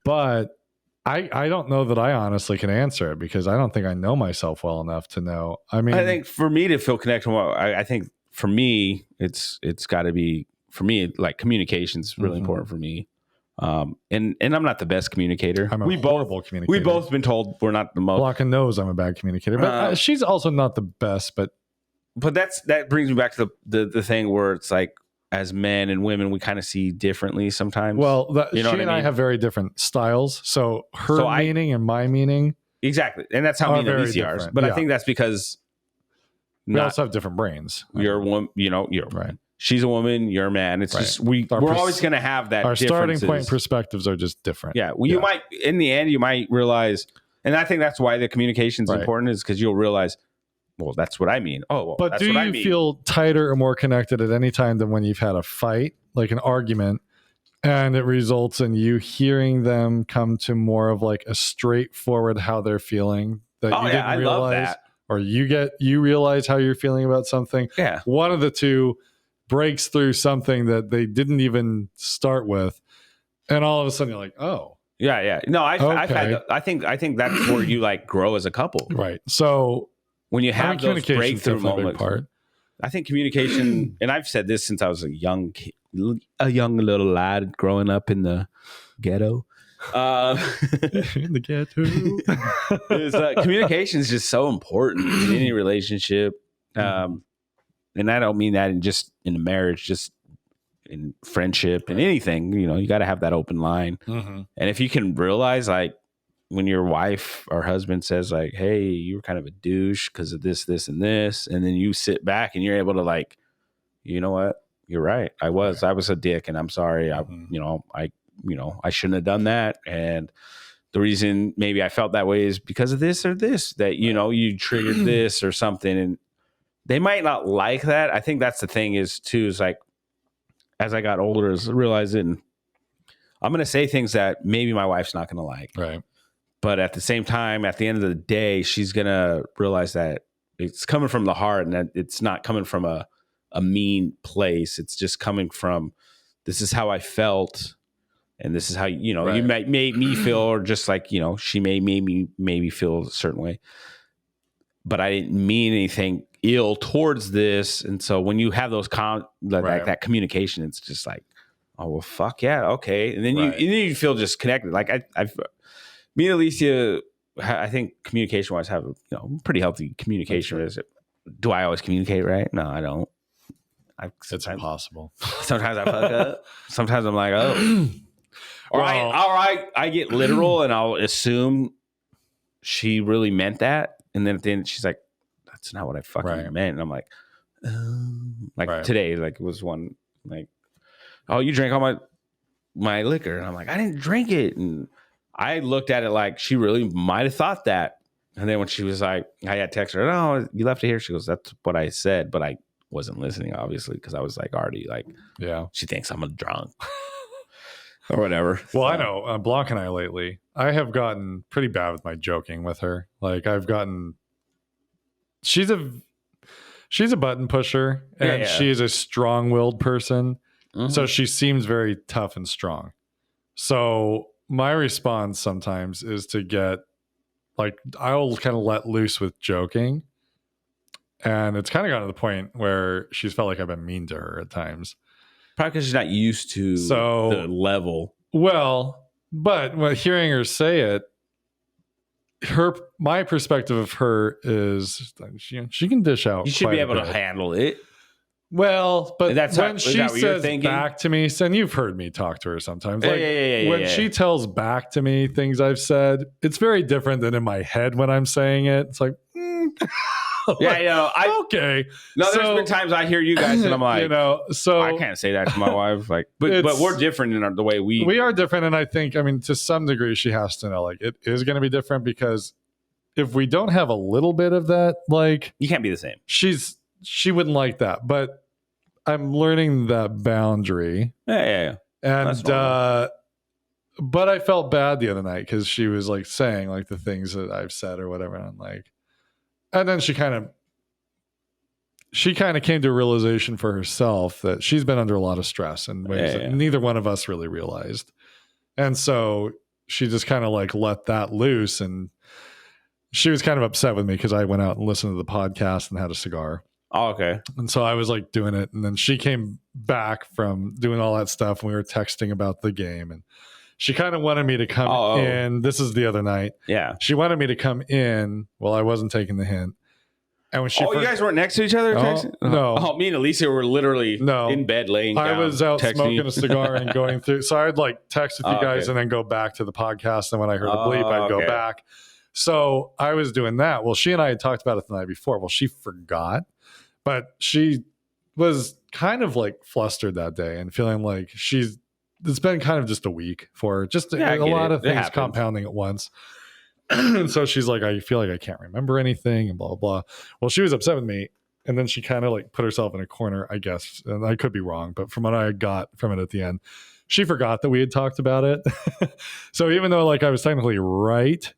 B: But... I don't know that I honestly can answer it because I don't think I know myself well enough to know. I mean,
A: I think for me to feel connected, I think for me, it's got to be for me like communication is really important for me. And I'm not the best communicator.
B: I'm a horrible communicator.
A: We've both been told we're not the most.
B: Block and knows I'm a bad communicator, but she's also not the best. But
A: that brings me back to the thing where it's like. As men and women, we kind of see differently sometimes.
B: Well, she and I have very different styles. So her meaning and my meaning.
A: Exactly. And that's how me and Alicia are. But I think that's because
B: We also have different brains.
A: You're a woman, you're
B: right.
A: She's a woman, you're a man. It's just we're always going to have that.
B: Our starting point perspectives are just different.
A: Yeah. Well, you might, in the end, you might realize, and I think that's why the communication is important, is because you'll realize, well, that's what I mean. Oh, well,
B: but
A: that's
B: do
A: what
B: you
A: I mean.
B: feel tighter or more connected at any time than when you've had a fight, like an argument, and it results in you hearing them come to more of like a straightforward how they're feeling that you didn't realize,
A: love that.
B: Or you realize how you're feeling about something.
A: Yeah.
B: One of the two breaks through something that they didn't even start with, and all of a sudden you're like, oh.
A: Yeah. No, I've had. I think that's where you like grow as a couple.
B: Right. So
A: when you have those breakthrough moments, I think communication, and I've said this since I was a young little lad growing up in the ghetto.
B: In the
A: ghetto, communication is just so important in any relationship, and I don't mean that in a marriage, just in friendship and anything. You got to have that open line, and if you can realize, like, when your wife or husband says, like, hey, you were kind of a douche because of this, and this, and then you sit back and you're able to, like, you know what, you're right, I was a dick, and I'm sorry. I shouldn't have done that. And the reason maybe I felt that way is because of this or this, that, you triggered this or something. And they might not like that. I think that's the thing is like, as I got older, is realizing I'm going to say things that maybe my wife's not going to like.
B: Right.
A: But at the same time, at the end of the day, she's going to realize that it's coming from the heart and that it's not coming from a mean place. It's just coming from, this is how I felt. And this is how, you might made me feel, or just like, she made me feel a certain way. But I didn't mean anything ill towards this. And so when you have those that communication, it's just like, oh, well, fuck yeah. Okay. And then you feel just connected. Like me and Alicia, I think communication wise have pretty healthy communication. Is it? Do I always communicate right? No, I don't.
B: It's impossible.
A: Sometimes I fuck up. Sometimes I'm like, oh. Or I get literal and I'll assume she really meant that. And then at the end, she's like, that's not what I fucking meant. And I'm like, today, like, it was one, like, oh, you drank all my liquor. And I'm like, I didn't drink it. And I looked at it like she really might have thought that. And then when she was like, I had text her, oh, you left it here. She goes, that's what I said. But I wasn't listening, obviously, because I was like already like, she thinks I'm a drunk. Or whatever. Well,
B: I know Blanc and I lately, I have gotten pretty bad with my joking with her. Like, she's a button pusher, and she is a strong-willed person. Mm-hmm. So she seems very tough and strong. So my response sometimes is to get, like, I'll kind of let loose with joking. And it's kind of gotten to the point where she's felt like I've been mean to her at times.
A: Probably because she's not used to the level.
B: Well, but hearing her say it, my perspective of her is she can dish out.
A: You should be able to handle it.
B: Well, but when she says back to me, and you've heard me talk to her sometimes. Like, when she tells back to me things I've said, it's very different than in my head when I'm saying it. It's like, okay.
A: No, there's been times I hear you guys and I'm like,
B: so
A: I can't say that to my wife. Like, but we're different in the way we
B: are different. And I think, to some degree, she has to know, like, it is going to be different, because if we don't have a little bit of that, like,
A: you can't be the same.
B: She wouldn't like that, but I'm learning that boundary.
A: Yeah.
B: And, but I felt bad the other night because she was like saying like the things that I've said or whatever. And I'm like, and then she kind of came to a realization for herself that she's been under a lot of stress in ways that neither one of us really realized. And so she just kind of like let that loose. And she was kind of upset with me because I went out and listened to the podcast and had a cigar.
A: Oh, okay.
B: And so I was like doing it. And then she came back from doing all that stuff. And we were texting about the game. And she kind of wanted me to come in. This is the other night.
A: Yeah.
B: She wanted me to come in while I wasn't taking the hint. And when
A: you guys weren't next to each other?
B: No.
A: Oh, me and Alicia were literally in bed laying down.
B: I was out smoking a cigar and going through. So I'd like text with you guys and then go back to the podcast. And when I heard the bleep, I'd go back. So I was doing that. Well, she and I had talked about it the night before. Well, she forgot, but she was kind of like flustered that day and feeling like it's been kind of just a week for her, just a lot of things compounding at once. And so she's like, I feel like I can't remember anything and blah, blah, blah. Well, she was upset with me. And then she kind of like put herself in a corner, I guess. And I could be wrong, but from what I got from it at the end, she forgot that we had talked about it. So even though like I was technically right,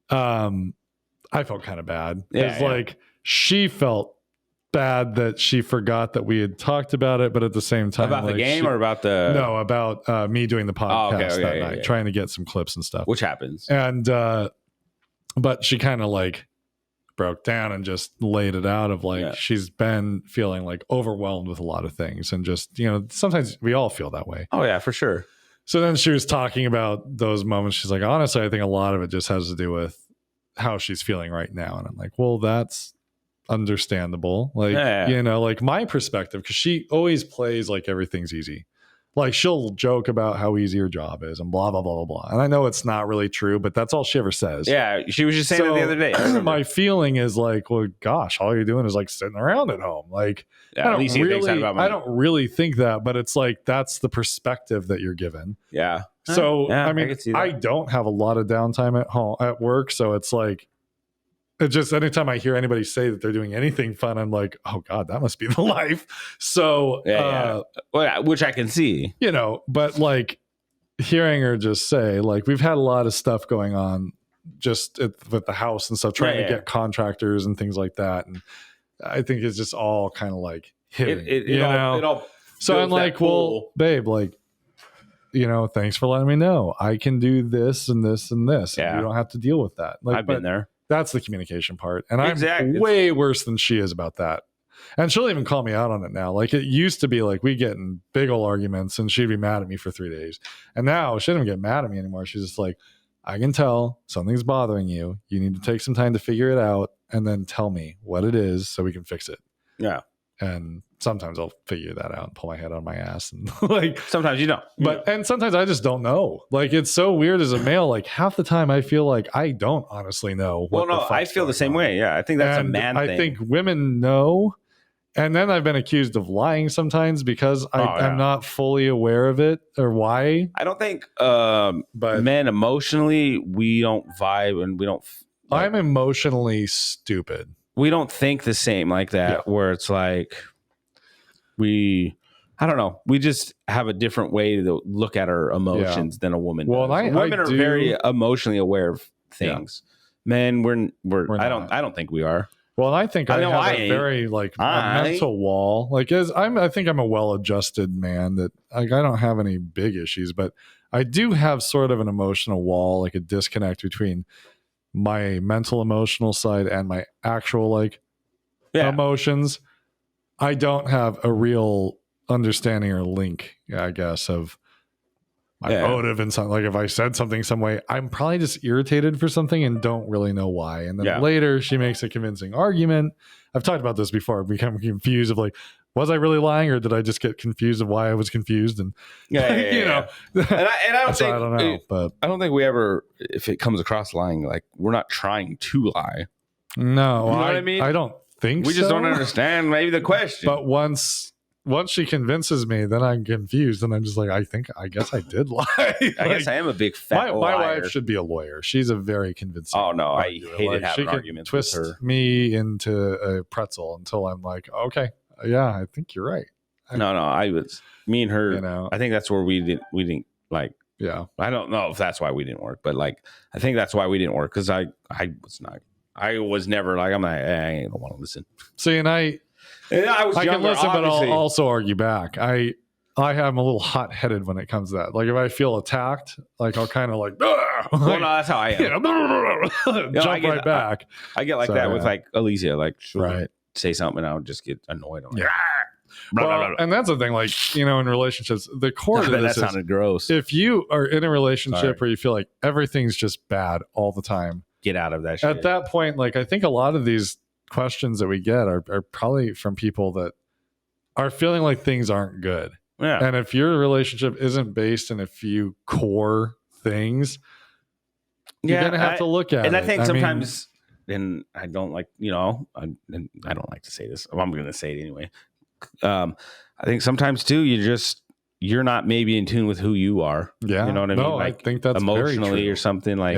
B: I felt kind of bad. Because like she felt bad that she forgot that we had talked about it, but at the same time,
A: about
B: like,
A: the game or about the
B: about me doing the podcast that night, trying to get some clips and stuff,
A: which happens.
B: And but she kind of like broke down and just laid it out of like she's been feeling like overwhelmed with a lot of things, and just sometimes we all feel that way.
A: Oh yeah, for sure.
B: So then she was talking about those moments. She's like, honestly, I think a lot of it just has to do with how she's feeling right now. And I'm like, well, that's understandable. Like, like my perspective, because she always plays like everything's easy. Like she'll joke about how easy her job is and blah, blah, blah, blah, blah. And I know it's not really true, but that's all she ever says.
A: Yeah. She was just saying it the other day.
B: My feeling is like, well, gosh, all you're doing is like sitting around at home. Like, I don't really think that, but it's like, that's the perspective that you're given.
A: Yeah.
B: So, I mean, I don't have a lot of downtime at work. So it's like, it's just anytime I hear anybody say that they're doing anything fun, I'm like, oh God, that must be the life. So,
A: well, which I can see,
B: but like hearing her just say, like, we've had a lot of stuff going on just with the house and stuff, trying to get contractors and things like that. And I think it's just all kind of like hitting, it all so I'm like, well, babe, like, thanks for letting me know. I can do this and this and this. And you don't have to deal with that. Like,
A: I've been there.
B: That's the communication part. And I'm way worse than she is about that. And she'll even call me out on it now. Like it used to be like we get in big old arguments and she'd be mad at me for 3 days. And now she doesn't get mad at me anymore. She's just like, I can tell something's bothering you. You need to take some time to figure it out and then tell me what it is so we can fix it.
A: Yeah.
B: And sometimes I'll figure that out and pull my head on my ass. And like
A: sometimes you don't.
B: And sometimes I just don't know. Like it's so weird as a male. Like half the time I feel like I don't honestly know.
A: I feel the same way. Yeah. I think that's a man thing.
B: I think women know. And then I've been accused of lying sometimes because I'm not fully aware of it or why.
A: I don't think but men emotionally, we don't vibe and we don't.
B: I'm emotionally stupid.
A: We don't think the same like that, where it's like I don't know. We just have a different way to look at our emotions than a woman does. Women are very emotionally aware of things. Men, we're I don't think we are.
B: Well, I think I have a very like a mental wall. Like I think I'm a well-adjusted man that like I don't have any big issues, but I do have sort of an emotional wall, like a disconnect between my mental emotional side and my actual like emotions. I don't have a real understanding or link, I guess, of my motive and something. Like if I said something some way, I'm probably just irritated for something and don't really know why. And then later she makes a convincing argument. I've talked about this before. I've become confused of like, was I really lying or did I just get confused of why I was confused? And
A: And I don't
B: know, but
A: I don't think we ever, if it comes across lying, like we're not trying to lie.
B: No,
A: you know what I mean?
B: I don't think
A: we just don't understand maybe the question.
B: But once she convinces me, then I'm confused and I'm just like, I guess I did lie.
A: I guess I am a big fat
B: liar. My wife should be a lawyer. She's a very convincing.
A: Oh no, arguer. I hated having arguments
B: twist
A: with her.
B: Me into a pretzel until I'm like, okay, yeah, I think you're right.
A: Me and her, I think that's where we didn't like, I don't know if that's why we didn't work, but like, I think that's why we didn't work. Cause I was never like, I'm like, I don't want to listen.
B: See, and I can listen, but I'll also argue back. I am a little hot headed when it comes to that. Like if I feel attacked, like I'll kind of like,
A: well, no, that's how I am.
B: Jump right back.
A: I get like that with like Alicia, like she'll say something and I'll just get annoyed. I'm like,
B: and that's the thing, like, in relationships, the core of this
A: that sounded gross.
B: If you are in a relationship where you feel like everything's just bad all the time,
A: get out of that shit.
B: At that point, like I think a lot of these questions that we get are probably from people that are feeling like things aren't good.
A: Yeah.
B: And if your relationship isn't based in a few core things, You're going to have to look at it.
A: And I think sometimes, and I don't like, I don't like to say this. I'm going to say it anyway. I think sometimes too, you're not maybe in tune with who you are.
B: Yeah.
A: You know what I mean? Like
B: I think that's
A: emotionally or something like,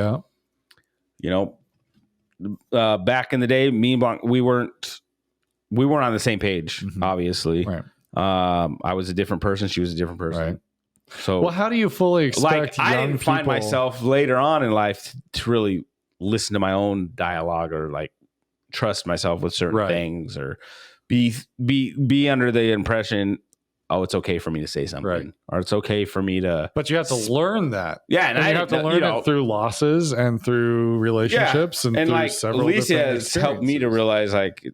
A: back in the day, me and Blanc, we weren't on the same page, obviously.
B: Right.
A: I was a different person. She was a different person.
B: Right.
A: So,
B: well, how do you fully expect
A: I didn't find myself later on in life to really listen to my own dialogue or like trust myself with certain things or be under the impression, oh, it's okay for me to say something or it's okay for me to.
B: But you have to learn that.
A: Yeah. And
B: you have to learn it through losses and through relationships and through
A: like
B: several
A: Alicia has helped me to realize like,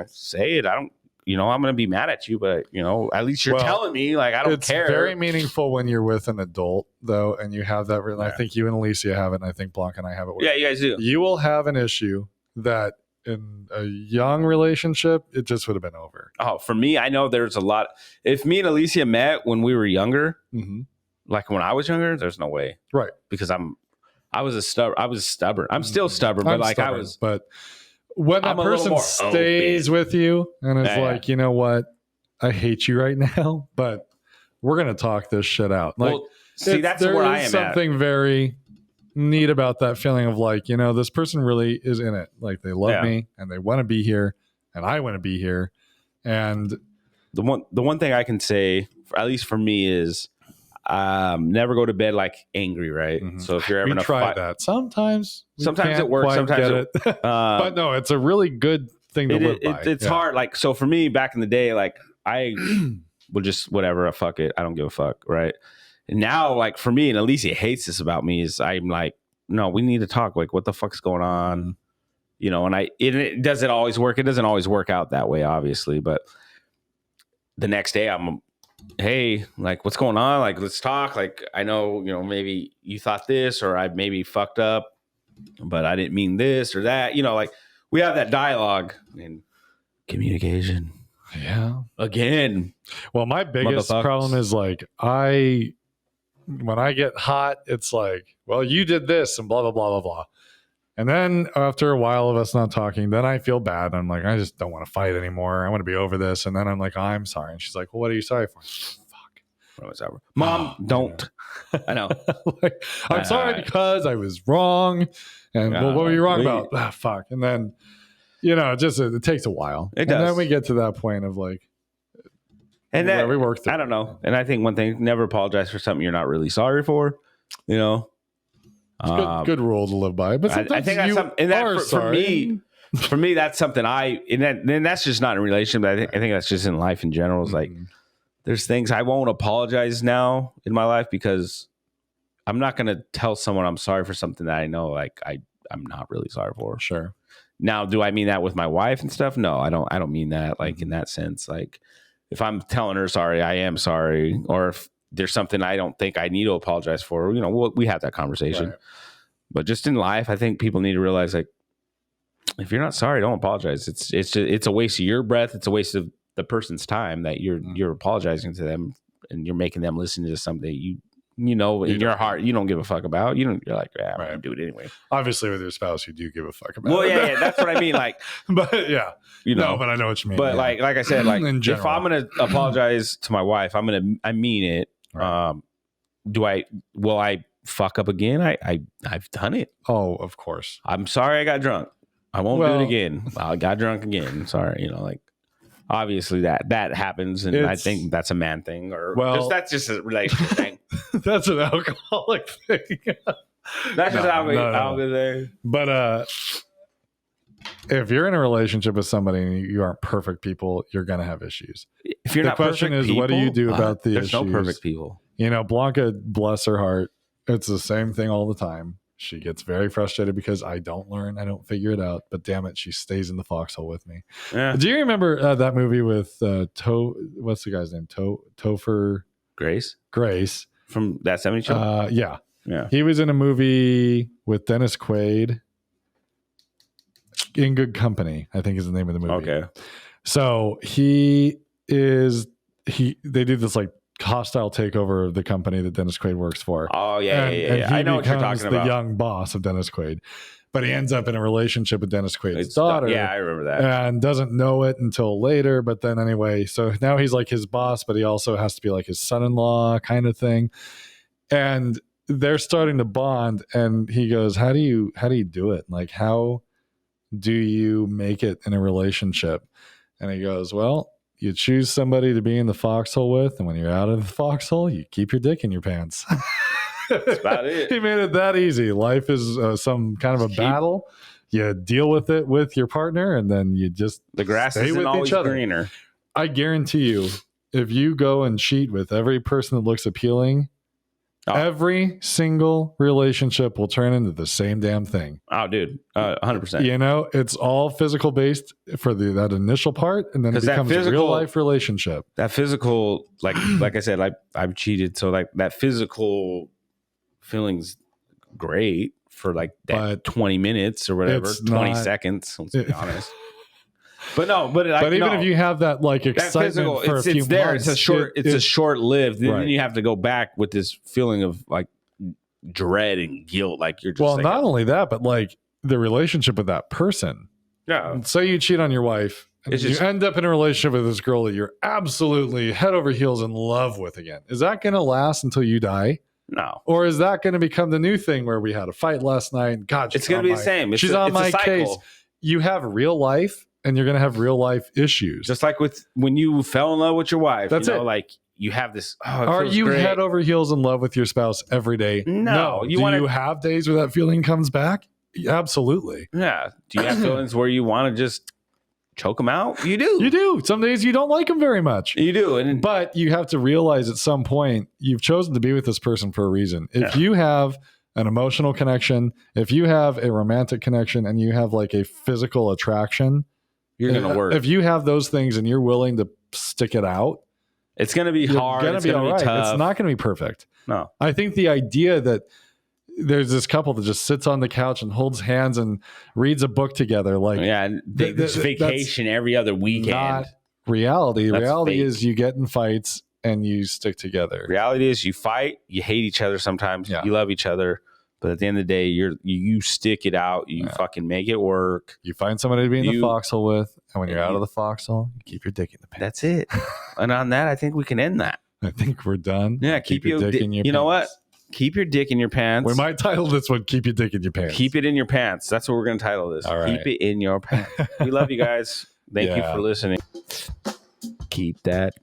A: say it. I don't, I'm going to be mad at you, but at least you're telling me like, I don't care.
B: It's very meaningful when you're with an adult though. And you have that. I think you and Alicia have it. And I think Blanc and I have it.
A: Yeah, you guys do.
B: You will have an issue that in a young relationship, it just would have been over.
A: Oh, for me, I know there's a lot. If me and Alicia met when we were younger, like when I was younger, there's no way.
B: Right.
A: Because I was stubborn. I'm still stubborn, but like stubborn,
B: but when that person stays with you and it's like, you know what? I hate you right now, but we're going to talk this shit out. Like,
A: see, that's where I am
B: something very neat about that feeling of like, this person really is in it. Like they love me and they want to be here and I want to be here. And
A: the one thing I can say, at least for me, is never go to bed like angry, right? So if you're ever
B: try that, sometimes
A: it works, sometimes it
B: but no, it's a really good thing to live by.
A: It's hard. Like, so for me back in the day, like I would just whatever, fuck it, I don't give a fuck, right? And now, like for me, and Alicia hates this about me, is I'm like, no, we need to talk. Like, what the fuck's going on? And it doesn't always work. It doesn't always work out that way, obviously. But the next day, hey, like, what's going on? Like, let's talk. Like, I know, maybe you thought this, or I maybe fucked up, but I didn't mean this or that. Like we have that dialogue and communication.
B: Yeah.
A: Again.
B: Well, my biggest problem is like, when I get hot, it's like, well, you did this and blah, blah, blah, blah, blah. And then after a while of us not talking, then I feel bad. I'm like, I just don't want to fight anymore. I want to be over this. And then I'm like, I'm sorry. And she's like, well, what are you sorry for? Fuck.
A: What was that? Mom, don't. I know.
B: Like, I'm sorry because I was wrong. And well, what were you wrong about? Fuck. And then, it takes a while.
A: It does.
B: And then we get to that point of like,
A: and
B: then we work through.
A: I don't know. And I think one thing, never apologize for something you're not really sorry for,
B: Good rule to live by, but
A: I think that's something, and that for me, that's something and that's just not in relation, but I think that's just in life in general. It's like, there's things I won't apologize now in my life because I'm not going to tell someone I'm sorry for something that I know, like I'm not really sorry for.
B: Sure.
A: Now, do I mean that with my wife and stuff? No, I don't mean that like in that sense. Like if I'm telling her sorry, I am sorry. Or if there's something I don't think I need to apologize for, we have that conversation. Right. But just in life, I think people need to realize, like, if you're not sorry, don't apologize. It's a waste of your breath. It's a waste of the person's time that you're apologizing to them and you're making them listen to something that in your heart you don't give a fuck about. You're like, yeah, I'm gonna do it anyway.
B: Obviously, with your spouse, you do give a fuck about.
A: Well, yeah, that's what I mean. Like,
B: but yeah, no, but I know what you mean.
A: But like I said, like if I'm gonna apologize to my wife, I mean it. Right. Will I fuck up again? I've done it.
B: Oh, of course.
A: I'm sorry I got drunk. I won't do it again. I got drunk again. Sorry, like obviously that happens, and I think that's a man thing, or that's just a relationship thing.
B: That's an alcoholic thing.
A: That's just alcoholic thing.
B: But if you're in a relationship with somebody and you aren't perfect people, you're gonna have issues.
A: If you're
B: the
A: not
B: question
A: perfect
B: is,
A: people,
B: what do you do about the
A: there's
B: issues?
A: There's no perfect people.
B: Blanca, bless her heart, it's the same thing all the time. She gets very frustrated because I don't learn. I don't figure it out. But damn it, she stays in the foxhole with me. Yeah. Do you remember that movie with what's the guy's name? Topher Grace
A: from That 70s Show?
B: Yeah. He was in a movie with Dennis Quaid. In Good Company, I think is the name of the movie.
A: Okay.
B: So they do this like hostile takeover of the company that Dennis Quaid works for.
A: Oh yeah. I know what you're talking about.
B: The young boss of Dennis Quaid, but he ends up in a relationship with Dennis Quaid's daughter.
A: Yeah, I remember that.
B: And doesn't know it until later. But then anyway, so now he's like his boss, but he also has to be like his son-in-law kind of thing. And they're starting to bond. And he goes, "How do you do it? Like, how do you make it in a relationship?" And he goes, "Well, you choose somebody to be in the foxhole with, and when you're out of the foxhole, you keep your dick in your pants."
A: That's about it.
B: He made it that easy. Life is some kind of a battle. You deal with it with your partner, and then you just
A: the grass isn't always greener.
B: I guarantee you, if you go and cheat with every person that looks appealing, every single relationship will turn into the same damn thing.
A: Oh, dude, 100%.
B: You know, it's all physical based for that initial part, and then it becomes a real life relationship.
A: That physical, like I said, I've cheated, so like that physical feeling's great for like that 20 minutes or whatever, 20 seconds. Let's be honest. But even if you have that like excitement for a few months, it's a short lived. Right. Then you have to go back with this feeling of like dread and guilt. Like you're just
B: not only that, but like the relationship with that person.
A: Yeah.
B: Say you cheat on your wife. And you end up in a relationship with this girl that you're absolutely head over heels in love with again. Is that going to last until you die?
A: No.
B: Or is that going to become the new thing where we had a fight last night? God,
A: it's going to be the same.
B: She's on my case. You have real life. And you're going to have real life issues.
A: Just like with when you fell in love with your wife.
B: That's it.
A: Like you have this.
B: Are you head over heels in love with your spouse every day?
A: No.
B: Do you have days where that feeling comes back? Absolutely.
A: Yeah. Do you have feelings where you want to just choke them out? You do.
B: You do. Some days you don't like them very much.
A: You do.
B: But you have to realize at some point you've chosen to be with this person for a reason. If you have an emotional connection, if you have a romantic connection, and you have like a physical attraction,
A: you're going to work.
B: If you have those things and you're willing to stick it out,
A: it's going to be hard.
B: It's going to be tough. It's not going to be perfect.
A: No.
B: I think the idea that there's this couple that just sits on the couch and holds hands and reads a book together, like
A: this vacation every other weekend.
B: Not reality. Reality is you get in fights and you stick together.
A: Reality is you fight, you hate each other sometimes, you love each other. But at the end of the day, you stick it out. You fucking make it work.
B: You find somebody to be in the foxhole with, and when you're out of the foxhole, you keep your dick in the pants.
A: That's it. And on that, I think we can end that.
B: I think we're done.
A: Yeah, keep your dick in your pants. You know what? Keep your dick in your pants.
B: We might title this one, Keep Your Dick in Your Pants.
A: Keep it in your pants. That's what we're going to title this.
B: All right.
A: Keep it in your pants. We love you guys. Thank you for listening. Keep that